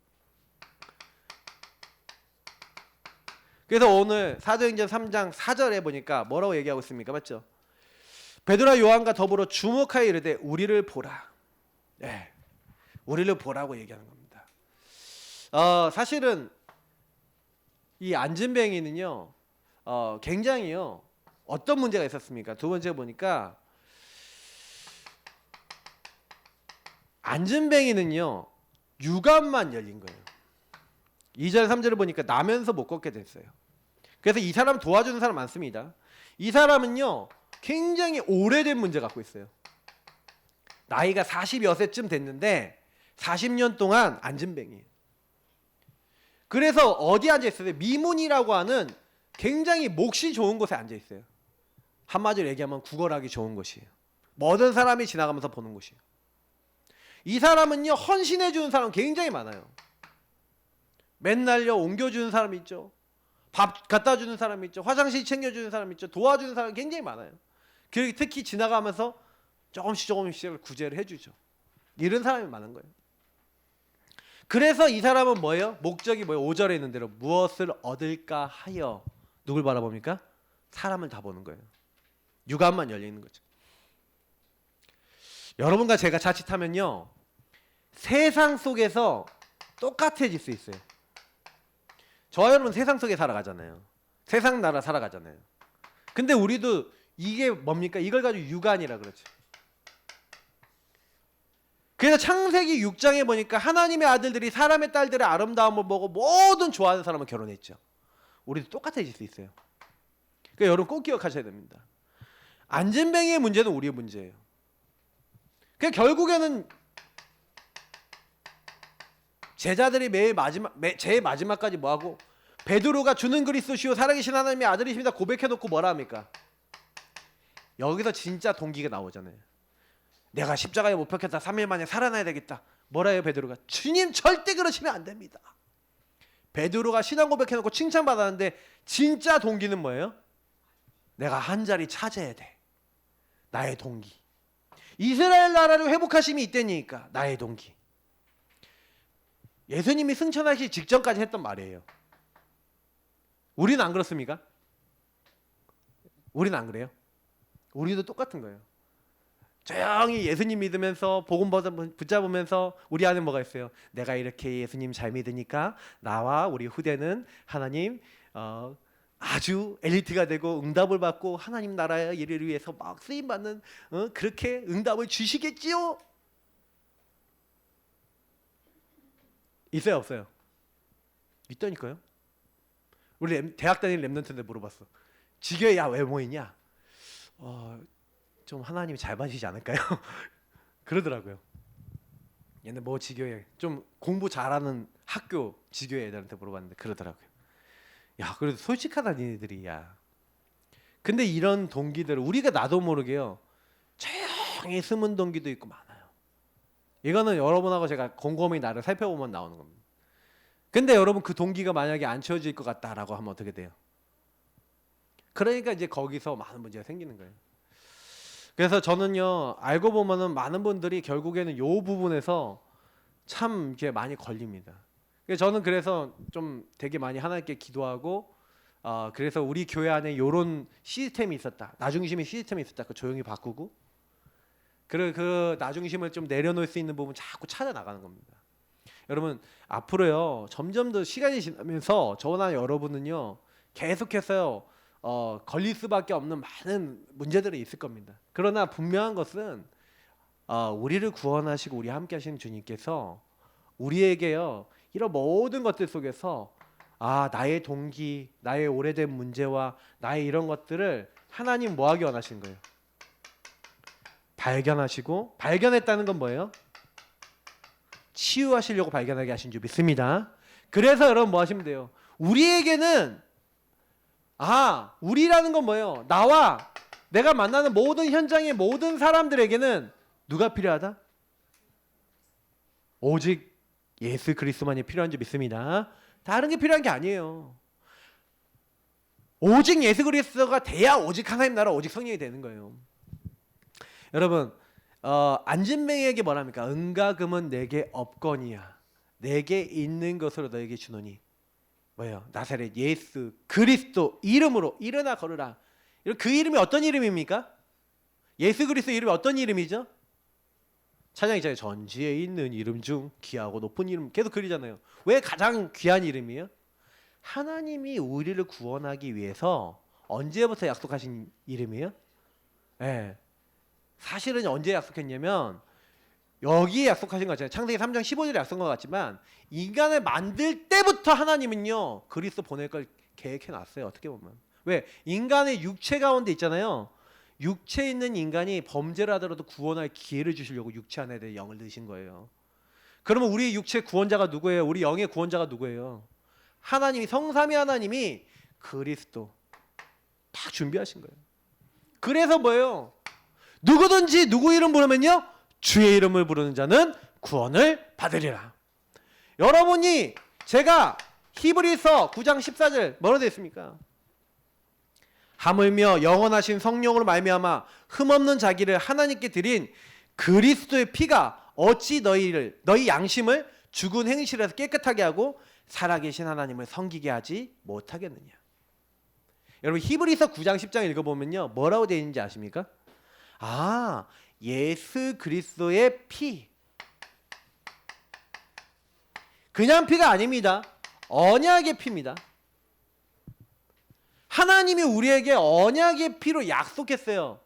S1: 그래서 오늘 사도행전 3장 4절에 보니까 뭐라고 얘기하고 있습니까? 맞죠? 베드로와 요한과 더불어 주목하여 이르되 우리를 보라. 네, 우리를 보라고 얘기하는 겁니다. 사실은 이 안진뱅이는요, 굉장히요, 어떤 문제가 있었습니까? 두 번째 보니까 안진뱅이는요, 유감만 열린 거예요. 2절 3절을 보니까 나면서 못 걷게 됐어요. 그래서 이 사람 도와주는 사람 많습니다. 이 사람은요, 굉장히 오래된 문제 갖고 있어요. 나이가 40여세쯤 됐는데 40년 동안 안진뱅이에요. 그래서 어디 앉아 있어요? 미문이라고 하는 굉장히 몫이 좋은 곳에 앉아 있어요. 한마디로 얘기하면 구걸하기 좋은 곳이에요. 모든 사람이 지나가면서 보는 곳이에요. 이 사람은요, 헌신해 주는 사람 굉장히 많아요. 맨날요 옮겨주는 사람이 있죠. 밥 갖다 주는 사람이 있죠. 화장실 챙겨주는 사람이 있죠. 도와주는 사람이 굉장히 많아요. 특히 지나가면서 조금씩 구제를 해주죠. 이런 사람이 많은 거예요. 그래서 이 사람은 뭐예요? 목적이 뭐예요? 5절에 있는 대로 무엇을 얻을까 하여 누굴 바라봅니까? 사람을 다 보는 거예요. 육안만 열리는 거죠. 여러분과 제가 자칫하면요, 세상 속에서 똑같아질 수 있어요. 저와 여러분 세상 속에 살아가잖아요. 세상 나라 살아가잖아요. 근데 우리도 이게 뭡니까? 이걸 가지고 육안이라 그러죠. 그래서 창세기 6장에 보니까 하나님의 아들들이 사람의 딸들의 아름다움을 보고 모든 좋아하는 사람을 결혼했죠. 우리도 똑같아질 수 있어요. 그러니까 여러분 꼭 기억하셔야 됩니다. 안진뱅이의 문제는 우리의 문제예요. 그러니까 결국에는 제자들이 제일 마지막까지 뭐하고, 베드로가 주는 그리스도시요 살아계신 하나님의 아들이십니다 고백해놓고 뭐라 합니까? 여기서 진짜 동기가 나오잖아요. 내가 십자가에 못 박혔다 3일 만에 살아나야 되겠다. 뭐라 해요 베드로가? 주님 절대 그러시면 안 됩니다. 베드로가 신앙 고백해놓고 칭찬받았는데 진짜 동기는 뭐예요? 내가 한 자리 차지해야 돼. 나의 동기. 이스라엘 나라를 회복하심이 있다니까 나의 동기. 예수님이 승천하시기 직전까지 했던 말이에요. 우리는 안 그렇습니까? 우리는 안 그래요? 우리도 똑같은 거예요. 조용히 예수님 믿으면서 복음 붙잡으면서 우리 안에 뭐가 있어요? 내가 이렇게 예수님 잘 믿으니까 나와 우리 후대는 하나님 아주 엘리트가 되고 응답을 받고 하나님 나라의 일을 위해서 막 쓰임받는 그렇게 응답을 주시겠지요? 있어요 없어요? 있다니까요. 우리 대학 다니는 랩런트인데 물어봤어. 지교에 왜 모이냐? 좀 하나님이 잘 봐주시지 않을까요? 그러더라고요. 얘네 뭐 지교에 좀 공부 잘하는 학교 지교에 애들한테 물어봤는데 그러더라고요. 야 그래도 솔직하다 니네들이. 야 근데 이런 동기들 우리가 나도 모르게요 조용히 숨은 동기도 있고 많아요. 이거는 여러분하고 제가 곰곰이 나를 살펴보면 나오는 겁니다. 근데 여러분 그 동기가 만약에 안 채워질 것 같다라고 하면 어떻게 돼요? 그러니까 이제 거기서 많은 문제가 생기는 거예요. 그래서 저는요 알고 보면은 많은 분들이 결국에는 요 부분에서 참 이렇게 많이 걸립니다. 저는 그래서 좀 되게 많이 하나님께 기도하고 그래서 우리 교회 안에 요런 시스템이 있었다. 나중심의 시스템이 있었다. 그 조용히 바꾸고 그 나중심을 좀 내려놓을 수 있는 부분 자꾸 찾아 나가는 겁니다. 여러분 앞으로요 점점 더 시간이 지나면서 저나 여러분은요 계속해서요 걸릴 수밖에 없는 많은 문제들이 있을 겁니다. 그러나 분명한 것은 우리를 구원하시고 우리 함께 하시는 주님께서 우리에게요 이런 모든 것들 속에서 나의 동기, 나의 오래된 문제와 나의 이런 것들을 하나님 뭐하기 원하시는 거예요? 발견하시고, 발견했다는 건 뭐예요? 치유하시려고 발견하게 하신 줄 믿습니다. 그래서 여러분 뭐 하시면 돼요? 우리에게는 우리라는 건 뭐예요? 나와 내가 만나는 모든 현장의 모든 사람들에게는 누가 필요하다? 오직 예수 그리스도만이 필요한 줄 믿습니다. 다른 게 필요한 게 아니에요. 오직 예수 그리스도가 돼야 오직 하나님 나라 오직 성령이 되는 거예요. 여러분 안진뱅이에게 뭐랍니까? 은과 금은 내게 없거니와 내게 있는 것으로 너에게 주노니 뭐예요? 나사렛 예수 그리스도 이름으로 일어나 걸으라. 그 이름이 어떤 이름입니까? 예수 그리스도 이름이 어떤 이름이죠? 찬양이잖아요. 전지에 있는 이름 중 귀하고 높은 이름 계속 그리잖아요. 왜 가장 귀한 이름이에요? 하나님이 우리를 구원하기 위해서 언제부터 약속하신 이름이에요? 네. 사실은 언제 약속했냐면 여기에 약속하신 거 같잖아요. 창세기 3장 15절에 약속한 것 같지만 인간을 만들 때부터 하나님은요 그리스도 보낼 걸 계획해 놨어요. 어떻게 보면 왜? 인간의 육체 가운데 있잖아요. 육체에 있는 인간이 범죄를 하더라도 구원할 기회를 주시려고 육체 안에 내 영을 넣으신 거예요. 그러면 우리 육체 구원자가 누구예요? 우리 영의 구원자가 누구예요? 하나님이 성삼위 하나님이 그리스도 다 준비하신 거예요. 그래서 뭐예요? 누구든지 누구 이름 부르면요 주의 이름을 부르는 자는 구원을 받으리라. 여러분이 제가 히브리서 9장 14절 뭐라고 되어 있습니까? 하물며 영원하신 성령으로 말미암아 흠없는 자기를 하나님께 드린 그리스도의 피가 어찌 너희 양심을 죽은 행실에서 깨끗하게 하고 살아계신 하나님을 섬기게 하지 못하겠느냐. 여러분 히브리서 9장 10장 읽어보면요 뭐라고 되어 있는지 아십니까? 예수 그리스도의 피, 그냥 피가 아닙니다. 언약의 피입니다. 하나님이 우리에게 언약의 피로 약속했어요.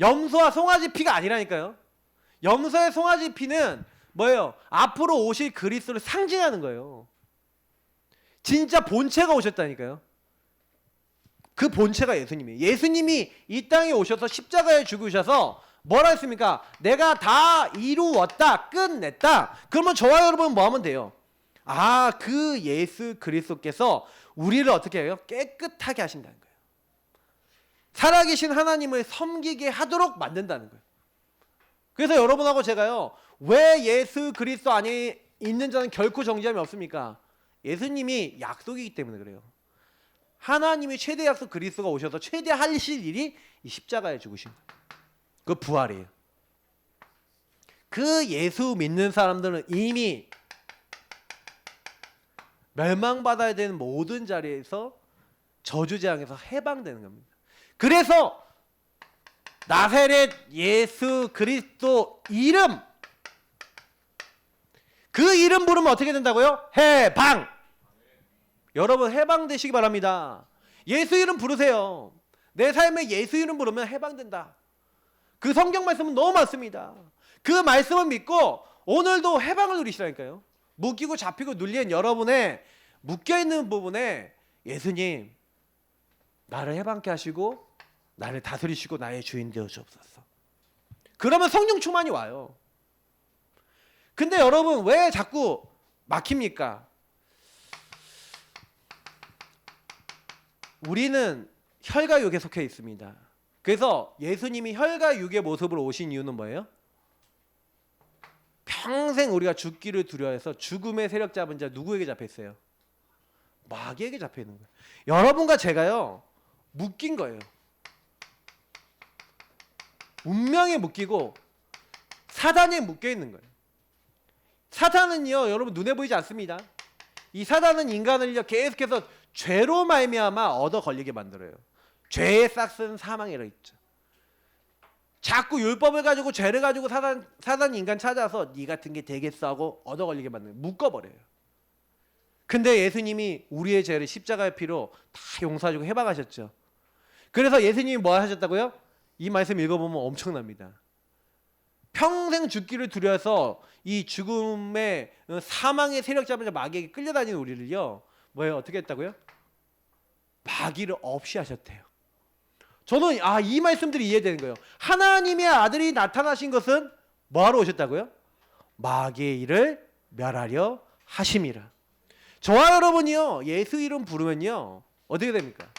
S1: 염소와 송아지 피가 아니라니까요. 염소의 송아지 피는 뭐예요? 앞으로 오실 그리스도를 상징하는 거예요. 진짜 본체가 오셨다니까요. 그 본체가 예수님이에요. 예수님이 이 땅에 오셔서 십자가에 죽으셔서 뭐라 했습니까? 내가 다 이루었다, 끝냈다. 그러면 저와 여러분은 뭐 하면 돼요? 그 예수 그리스도께서 우리를 어떻게 해요? 깨끗하게 하신다는 거예요. 살아계신 하나님을 섬기게 하도록 만든다는 거예요. 그래서 여러분하고 제가요 왜 예수 그리스도 안에 있는 자는 결코 정죄함이 없습니까? 예수님이 약속이기 때문에 그래요. 하나님이 최대 약속 그리스도가 오셔서 최대 하실 일이 이 십자가에 죽으신 거예요. 그 부활이에요. 그 예수 믿는 사람들은 이미 멸망받아야 되는 모든 자리에서 저주재앙에서 해방되는 겁니다. 그래서 나사렛 예수 그리스도 이름, 그 이름 부르면 어떻게 된다고요? 해방. 여러분 해방되시기 바랍니다. 예수 이름 부르세요. 내 삶에 예수 이름 부르면 해방된다. 그 성경 말씀은 너무 많습니다. 그 말씀을 믿고 오늘도 해방을 누리시라니까요. 묶이고 잡히고 눌린 여러분의 묶여있는 부분에 예수님 나를 해방케 하시고 나를 다스리시고 나의 주인 되어주옵소서. 그러면 성령 충만이 와요. 근데 여러분 왜 자꾸 막힙니까? 우리는 혈과 육에 속해 있습니다. 그래서 예수님이 혈과 육의 모습으로 오신 이유는 뭐예요? 평생 우리가 죽기를 두려워해서 죽음의 세력 잡은 자 누구에게 잡혀 있어요? 마귀에게 잡혀 있는 거예요. 여러분과 제가요 묶인 거예요. 운명에 묶이고 사단에 묶여 있는 거예요. 사단은요 여러분 눈에 보이지 않습니다. 이 사단은 인간을요 계속해서 죄로 말미암아 얻어 걸리게 만들어요. 죄의 싹은 사망이라 있죠. 자꾸 율법을 가지고 죄를 가지고 사단 인간 찾아서 네 같은 게 되겠어 하고 얻어 걸리게 만드는 묶어버려요. 근데 예수님이 우리의 죄를 십자가의 피로 다 용서해주고 해방하셨죠. 그래서 예수님이 뭐 하셨다고요? 이 말씀 읽어보면 엄청납니다. 평생 죽기를 두려워서 이 죽음의 사망의 세력 잡으면서 마귀에게 끌려다니는 우리를요, 뭐예요? 어떻게 했다고요? 마귀를 없이 하셨대요. 저는 이 말씀들이 이해되는 거예요. 하나님의 아들이 나타나신 것은 뭐하러 오셨다고요? 마귀의 일을 멸하려 하심이라. 저와 여러분이요, 예수 이름 부르면요 어떻게 됩니까?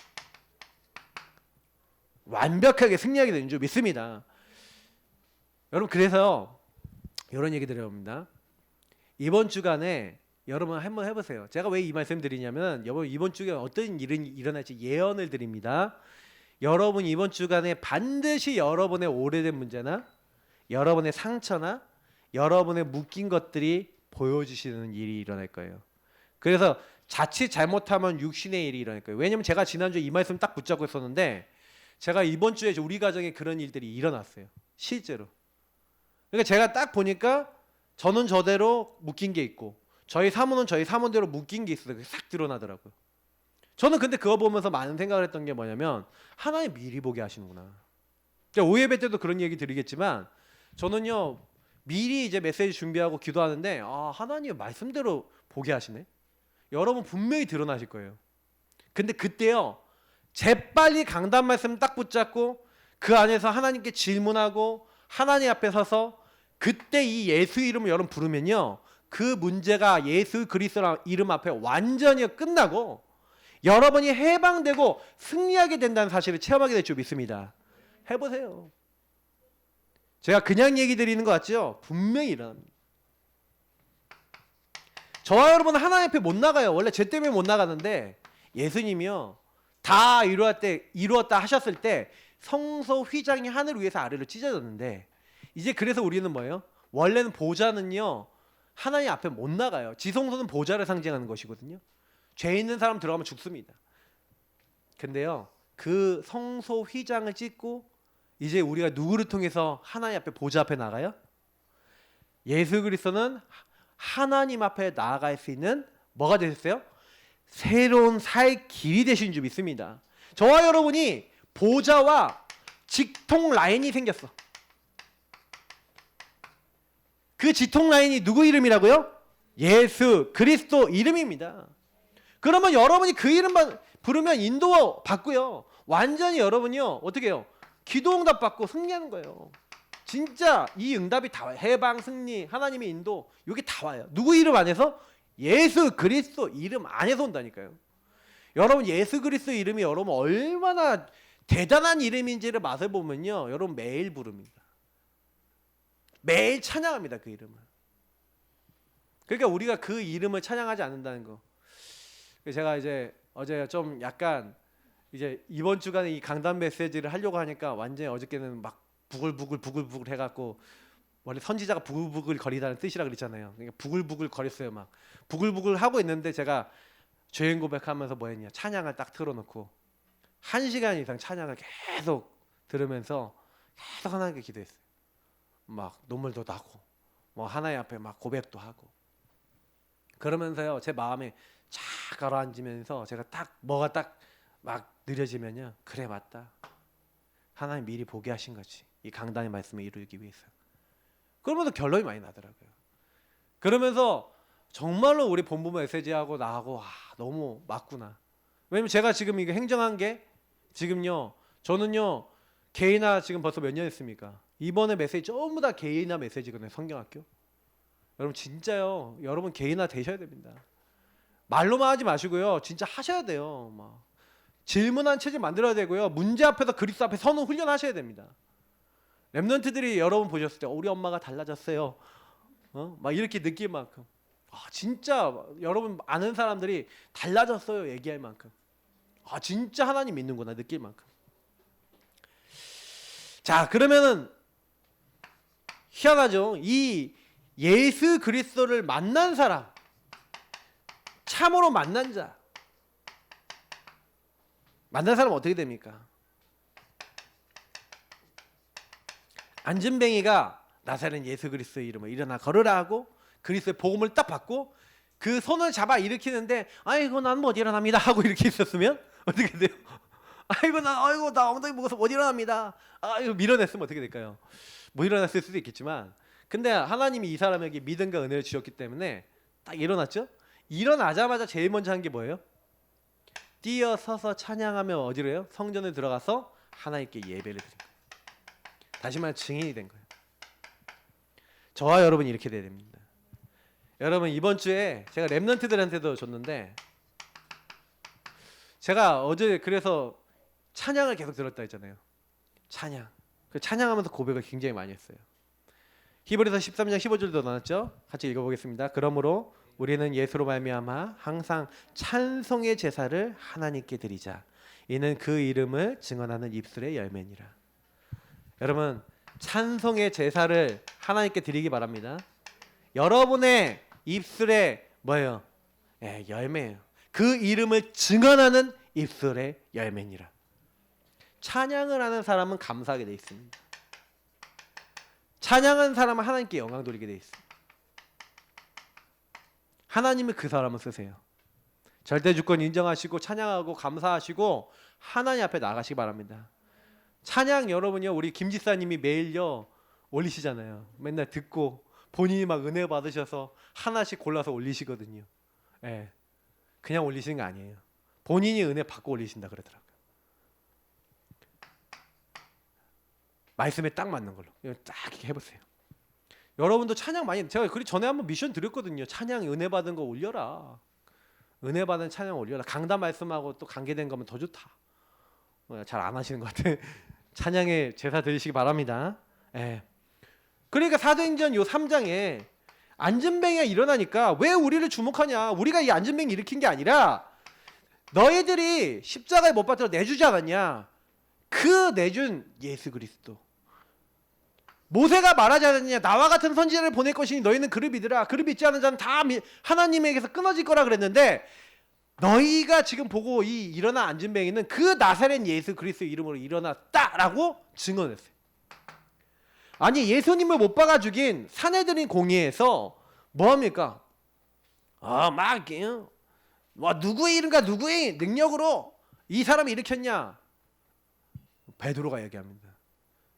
S1: 완벽하게 승리하게 되는 줄 믿습니다. 여러분, 그래서 이런 얘기 드려봅니다. 이번 주간에 여러분 한번 해보세요. 제가 왜 이 말씀 드리냐면, 여러분 이번 주에 어떤 일이 일어날지 예언을 드립니다. 여러분 이번 주간에 반드시 여러분의 오래된 문제나 여러분의 상처나 여러분의 묶인 것들이 보여주시는 일이 일어날 거예요. 그래서 자칫 잘못하면 육신의 일이 일어날 거예요. 왜냐면 제가 지난주에 이 말씀 딱 붙잡고 있었는데, 제가 이번 주에 우리 가정에 그런 일들이 일어났어요. 실제로. 그러니까 제가 딱 보니까 저는 저대로 묶인 게 있고 저희 사모는 저희 사모대로 묶인 게 있어요. 그게 싹 드러나더라고요. 저는 근데 그거 보면서 많은 생각을 했던 게 뭐냐면, 하나님 미리 보게 하시는구나. 오예배 때도 그런 얘기 드리겠지만, 저는요 미리 이제 메시지 준비하고 기도하는데 하나님 말씀대로 보게 하시네. 여러분 분명히 드러나실 거예요. 근데 그때요 재빨리 강단 말씀 딱 붙잡고 그 안에서 하나님께 질문하고 하나님 앞에 서서 그때 이 예수 이름을 여러분 부르면요, 그 문제가 예수 그리스도 이름 앞에 완전히 끝나고 여러분이 해방되고 승리하게 된다는 사실을 체험하게 될 줄 믿습니다. 해보세요. 제가 그냥 얘기 드리는 것 같죠? 분명히 일어납니다. 저와 여러분은 하나님 앞에 못 나가요. 원래 죄 때문에 못 나가는데, 예수님이요 다 이루었다 하셨을 때 성소 휘장이 하늘 위에서 아래로 찢어졌는데, 이제 그래서 우리는 뭐예요? 원래는 보좌는요 하나님 앞에 못 나가요. 지성소는 보좌를 상징하는 것이거든요. 죄 있는 사람 들어가면 죽습니다. 근데요 그 성소 휘장을 찢고 이제 우리가 누구를 통해서 하나님 앞에 보좌 앞에 나가요? 예수 그리스도는 하나님 앞에 나아갈 수 있는 뭐가 되셨어요? 새로운 살 길이 되신 줄 믿습니다. 저와 여러분이 보좌와 직통 라인이 생겼어. 그 직통 라인이 누구 이름이라고요? 예수 그리스도 이름입니다. 그러면 여러분이 그 이름 부르면 인도 받고요, 완전히 여러분이요 어떻게 해요? 기도 응답 받고 승리하는 거예요. 진짜 이 응답이 다 와요. 해방, 승리, 하나님의 인도, 이게 다 와요. 누구 이름 안에서? 예수 그리스도 이름 안에서 온다니까요. 여러분 예수 그리스도 이름이 여러분 얼마나 대단한 이름인지를 맛을 보면요, 여러분 매일 부릅니다. 매일 찬양합니다, 그 이름을. 그러니까 우리가 그 이름을 찬양하지 않는다는 거. 제가 이제 어제 좀 약간 이제 이번 주간에 이 강단 메시지를 하려고 하니까 완전히 어저께는 막 부글부글 해갖고, 원래 선지자가 부글부글 거리다는 뜻이라 그랬잖아요. 그러니까 부글부글 거렸어요. 막 부글부글 하고 있는데 제가 죄인 고백하면서 뭐 했냐, 찬양을 딱 틀어놓고 1시간 이상 찬양을 계속 들으면서 계속 하나님께 기도했어요. 막 눈물도 나고 뭐 하나님 앞에 막 고백도 하고, 그러면서요 제 마음에 쫙 가라앉으면서 제가 딱 뭐가 딱 막 느려지면요, 그래 맞다, 하나님 미리 보게 하신 거지, 이 강단의 말씀을 이루기 위해서. 그러면서 결론이 많이 나더라고요. 그러면서 정말로 우리 본부 메시지하고 나하고 너무 맞구나. 왜냐면 제가 지금 이거 행정한 게 지금요, 저는요 개인화 지금 벌써 몇 년 했습니까? 이번에 메시지 전부 다 개인화 메시지거든요. 성경학교. 여러분 진짜요, 여러분 개인화 되셔야 됩니다. 말로만 하지 마시고요, 진짜 하셔야 돼요. 막 질문한 체질 만들어야 되고요, 문제 앞에서 그리스도 앞에 서는 훈련하셔야 됩니다. 랩런트들이 여러분 보셨을 때 우리 엄마가 달라졌어요, 막 이렇게 느낄 만큼, 진짜 여러분 아는 사람들이 달라졌어요 얘기할 만큼, 진짜 하나님 믿는구나 느낄 만큼. 자, 그러면은 희한하죠. 이 예수 그리스도를 만난 사람, 참으로 만난 자, 만난 사람은 어떻게 됩니까? 안진뱅이가 나사렛 예수 그리스도의 이름으로 일어나 걸으라 하고 그리스도의 복음을 딱 받고 그 손을 잡아 일으키는데 아이고 난 못 일어납니다 하고 이렇게 있었으면 어떻게 돼요? 아이고 나 엉덩이 먹어서 못 일어납니다. 이거 밀어냈으면 어떻게 될까요? 못 일어났을 수도 있겠지만 근데 하나님이 이 사람에게 믿음과 은혜를 주셨기 때문에 딱 일어났죠? 일어나자마자 제일 먼저 한 게 뭐예요? 뛰어서서 찬양하며 어디로 해요? 성전에 들어가서 하나님께 예배를 드린 거예요. 다시 말해 증인이 된 거예요. 저와 여러분이 이렇게 돼야 됩니다. 여러분 이번 주에 제가 랩런트들한테도 줬는데 제가 어제 그래서 찬양을 계속 들었다 했잖아요. 찬양. 그 찬양하면서 고백을 굉장히 많이 했어요. 히브리서 13장 15절도 나왔죠. 같이 읽어보겠습니다. 그러므로 우리는 예수로 말미암아 항상 찬송의 제사를 하나님께 드리자. 이는 그 이름을 증언하는 입술의 열매니라. 여러분 찬송의 제사를 하나님께 드리기 바랍니다. 여러분의 입술에 뭐예요? 열매예요. 그 이름을 증언하는 입술의 열매니라. 찬양을 하는 사람은 감사하게 돼 있습니다. 찬양하는 사람은 하나님께 영광 돌리게 돼 있습니다. 하나님이 그 사람을 쓰세요. 절대 주권 인정하시고 찬양하고 감사하시고 하나님 앞에 나가시기 바랍니다. 찬양 여러분요 우리 김 지사님이 매일요 올리시잖아요. 맨날 듣고 본인이 막 은혜 받으셔서 하나씩 골라서 올리시거든요. 그냥 올리시는 거 아니에요. 본인이 은혜 받고 올리신다 그러더라고요. 말씀에 딱 맞는 걸로 딱 이렇게 해보세요. 여러분도 찬양 많이 제가 그 전에 한번 미션 드렸거든요. 찬양 은혜 받은 거 올려라. 은혜 받은 찬양 올려라. 강단 말씀하고 또 관계된 거면 더 좋다. 잘 안 하시는 것 같아. 찬양에 제사 드리시기 바랍니다. 그러니까 사도행전 요 3장에 안진뱅이가 일어나니까 왜 우리를 주목하냐? 우리가 이 안진뱅이 일으킨 게 아니라 너희들이 십자가에 못 박혀 내주지 않았냐? 그 내준 예수 그리스도. 모세가 말하지 않았느냐? 나와 같은 선지자를 보낼 것이니 너희는 그를 믿으라. 그를 믿지 않은 자는 다 하나님에게서 끊어질 거라 그랬는데 너희가 지금 보고 이 일어난 안진뱅이는 그 나사렛 예수 그리스도 이름으로 일어났다라고 증언했어요. 아니 예수님을 못 박아 죽인 사내들인 공의에서 뭐합니까? 누구의 이름과 누구의 능력으로 이 사람이 일으켰냐? 베드로가 얘기합니다.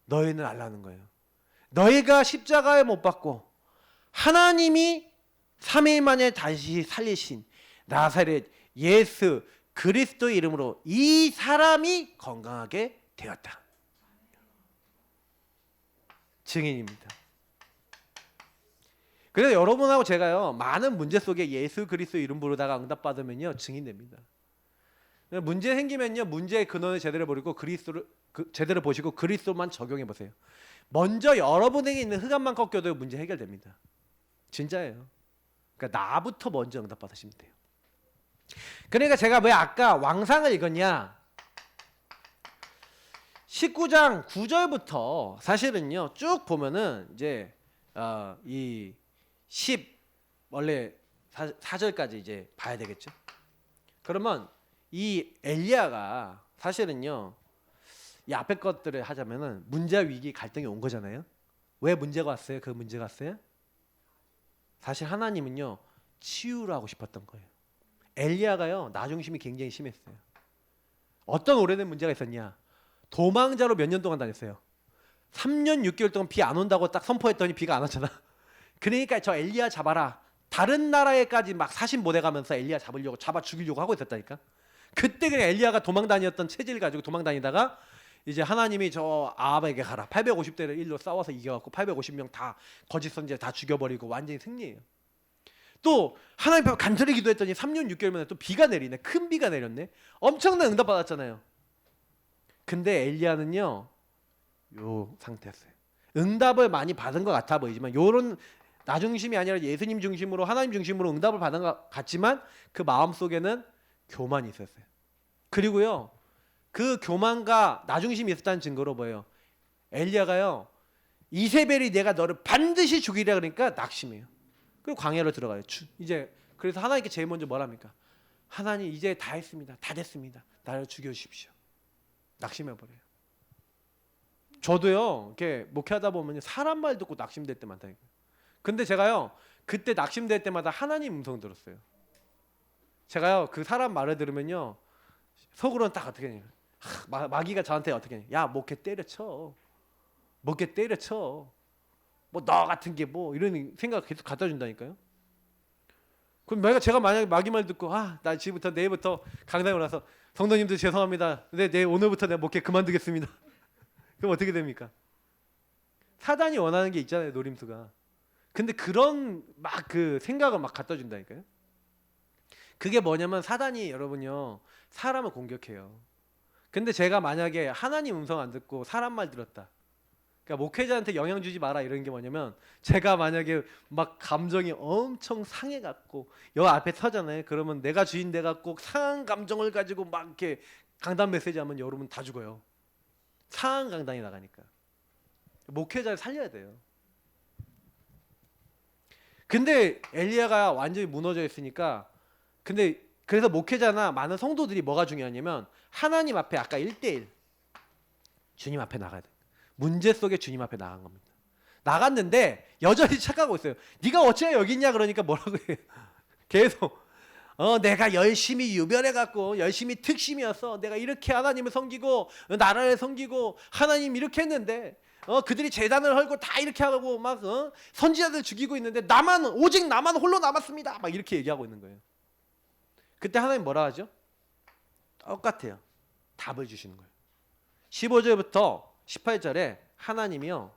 S1: 너희는 알라는 거예요. 너희가 십자가에 못 박고 하나님이 3일 만에 다시 살리신 나사렛 예수 그리스도의 이름으로 이 사람이 건강하게 되었다. 증인입니다. 그래서 여러분하고 제가요 많은 문제 속에 예수 그리스도 이름 부르다가 응답받으면요 증인됩니다. 문제 생기면요 문제의 근원을 제대로 보고 그리스도를 제대로 보시고 그리스도만 적용해 보세요. 먼저 여러분에게 있는 흑암만 꺾여도 문제 해결됩니다. 진짜예요. 그러니까 나부터 먼저 응답받으시면 돼요. 그러니까 제가 왜 아까 왕상을 읽었냐? 19장 9절부터 사실은요 쭉 보면은 이제 이 10 원래 4절까지 이제 봐야 되겠죠. 그러면 이 엘리야가 사실은요 이 앞에 것들을 하자면은 문제와 위기 갈등이 온 거잖아요. 왜 문제가 왔어요? 그 문제가 왔어요? 사실 하나님은요 치유를 하고 싶었던 거예요. 엘리야가요 나 중심이 굉장히 심했어요. 어떤 오래된 문제가 있었냐? 도망자로 몇 년 동안 다녔어요. 3년 6개월 동안 비 안 온다고 딱 선포했더니 비가 안 왔잖아. 그러니까 저 엘리야 잡아라. 다른 나라에까지 막 사신 보내가면서 엘리야 잡으려고 잡아 죽이려고 하고 있었다니까. 그때 그냥 엘리야가 도망 다녔던 체질 가지고 도망 다니다가 이제 하나님이 저 아합에게 가라. 850대를 1로 싸워서 이겨갖고 850명 다 거짓 선지자 다 죽여버리고 완전히 승리해요. 또 하나님 앞에 간절히 기도했더니 3년 6개월 만에 또 비가 내리네. 큰 비가 내렸네. 엄청난 응답 받았잖아요. 근데 엘리야는요 요 상태였어요. 응답을 많이 받은 것 같아 보이지만 요런 나 중심이 아니라 예수님 중심으로 하나님 중심으로 응답을 받은 것 같지만 그 마음속에는 교만이 있었어요. 그리고요 그 교만과 나 중심이 있었다는 증거로 뭐예요? 엘리야가요 이세벨이 내가 너를 반드시 죽이라 그러니까 낙심해요. 그리고 광야로 들어가요. 이제 그래서 하나님께 제일 먼저 뭐랍니까? 하나님 이제 다 했습니다. 다 됐습니다. 나를 죽여주십시오. 낙심해버려요. 저도요 이렇게 목회하다 보면 사람 말 듣고 낙심될 때 많다니까요. 근데 제가요 그때 낙심될 때마다 하나님 음성 들었어요. 제가요 그 사람 말을 들으면요 속으로는 딱 어떻게 해요? 마귀가 저한테 어떻게 해요? 야 목회 때려쳐, 목회 때려쳐, 뭐 너 같은 게 뭐 이런 생각 계속 갖다 준다니까요. 그럼 제가 만약에 마귀 말 듣고 나 지금부터 내일부터 강당에 올라서 성도님들 죄송합니다. 근데 오늘부터 내가 목회 그만두겠습니다. 그럼 어떻게 됩니까? 사단이 원하는 게 있잖아요, 노림수가. 근데 그런 막 그 생각을 막 갖다 준다니까요. 그게 뭐냐면 사단이 여러분요 사람을 공격해요. 근데 제가 만약에 하나님 음성 안 듣고 사람 말 들었다. 그러니까 목회자한테 영향 주지 마라 이런 게 뭐냐면 제가 만약에 막 감정이 엄청 상해 갖고 여 앞에 서잖아요. 그러면 내가 주인 돼 갖고 상한 감정을 가지고 막 이렇게 강단 메시지 하면 여러분 다 죽어요. 상한 강단이 나가니까. 목회자를 살려야 돼요. 근데 엘리야가 완전히 무너져 있으니까 근데 그래서 목회자나 많은 성도들이 뭐가 중요하냐면 하나님 앞에 아까 1대1 주님 앞에 나가야 돼. 문제 속에 주님 앞에 나간 겁니다. 나갔는데 여전히 착각하고 있어요. 네가 어찌나 여기 있냐 그러니까 뭐라고 해요. 계속 내가 열심히 유별해갖고 열심히 특심이었어. 내가 이렇게 하나님을 섬기고 나라를 섬기고 하나님 이렇게 했는데 그들이 제단을 헐고 다 이렇게 하고 막 선지자들 죽이고 있는데 오직 나만 홀로 남았습니다. 막 이렇게 얘기하고 있는 거예요. 그때 하나님 뭐라 하죠? 똑같아요. 답을 주시는 거예요. 15절부터 18절에 하나님이요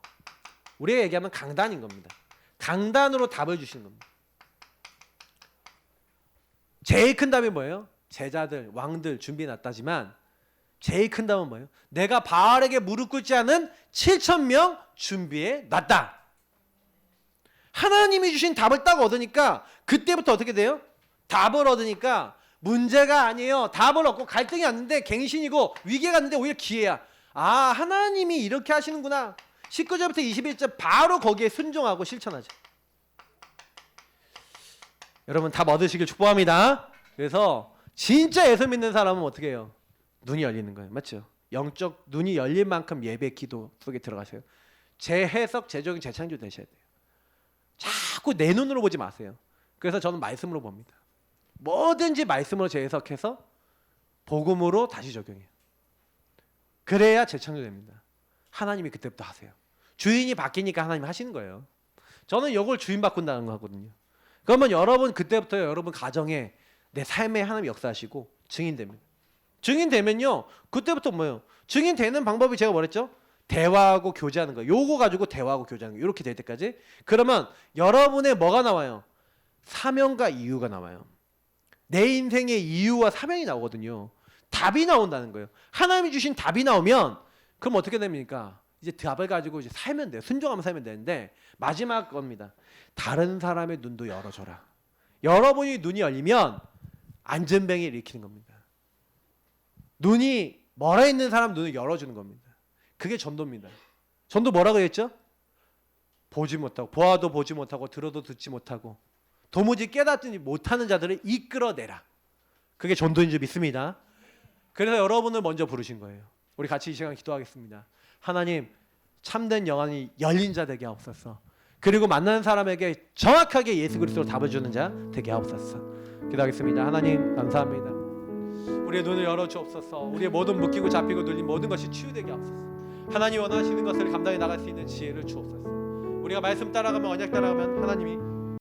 S1: 우리가 얘기하면 강단인 겁니다. 강단으로 답을 주시는 겁니다. 제일 큰 답이 뭐예요? 제자들, 왕들 준비해놨다지만 제일 큰 답은 뭐예요? 내가 바알에게 무릎 꿇지 않은 7,000명 준비해놨다. 하나님이 주신 답을 딱 얻으니까 그때부터 어떻게 돼요? 답을 얻으니까 문제가 아니에요. 답을 얻고 갈등이 왔는데 갱신이고 위기가 왔는데 오히려 기회야. 하나님이 이렇게 하시는구나. 19절부터 21절 바로 거기에 순종하고 실천하죠. 여러분 답 얻으시길 축복합니다. 그래서 진짜 예수 믿는 사람은 어떻게 해요? 눈이 열리는 거예요. 맞죠? 영적 눈이 열릴 만큼 예배 기도 속에 들어가세요. 재해석, 재적용, 재창조 되셔야 돼요. 자꾸 내 눈으로 보지 마세요. 그래서 저는 말씀으로 봅니다. 뭐든지 말씀으로 재해석해서 복음으로 다시 적용해요. 그래야 재창조됩니다. 하나님이 그때부터 하세요. 주인이 바뀌니까 하나님이 하시는 거예요. 저는 이걸 주인 바꾼다는 거 하거든요. 그러면 여러분 그때부터 여러분 가정에 내 삶에 하나님 역사하시고 증인됩니다. 증인되면요 그때부터 뭐예요? 증인되는 방법이 제가 뭐랬죠? 대화하고 교제하는 거예요. 요거 가지고 대화하고 교제하는 거예요. 이렇게 될 때까지. 그러면 여러분의 뭐가 나와요? 사명과 이유가 나와요. 내 인생의 이유와 사명이 나오거든요. 답이 나온다는 거예요. 하나님이 주신 답이 나오면 그럼 어떻게 됩니까? 이제 답을 가지고 이제 살면 돼요. 순종하면 살면 되는데 마지막 겁니다. 다른 사람의 눈도 열어줘라. 여러분이 눈이 열리면 안전뱅이를 일으키는 겁니다. 눈이 멀어 있는 사람 눈을 열어주는 겁니다. 그게 전도입니다. 전도 뭐라고 했죠? 보지 못하고 보아도 보지 못하고 들어도 듣지 못하고 도무지 깨닫지 못하는 자들을 이끌어내라. 그게 전도인 줄 믿습니다. 그래서 여러분을 먼저 부르신 거예요. 우리 같이 이 시간 기도하겠습니다. 하나님 참된 영안이 열린 자 되게 하옵소서. 그리고 만나는 사람에게 정확하게 예수 그리스도로 답을 주는 자 되게 하옵소서. 기도하겠습니다. 하나님 감사합니다. 우리의 눈을 열어주옵소서. 우리의 모든 묶이고 잡히고 눌린 모든 것이 치유되게 하옵소서. 하나님 원하시는 것을 감당해 나갈 수 있는 지혜를 주옵소서. 우리가 말씀 따라가면 언약 따라가면 하나님이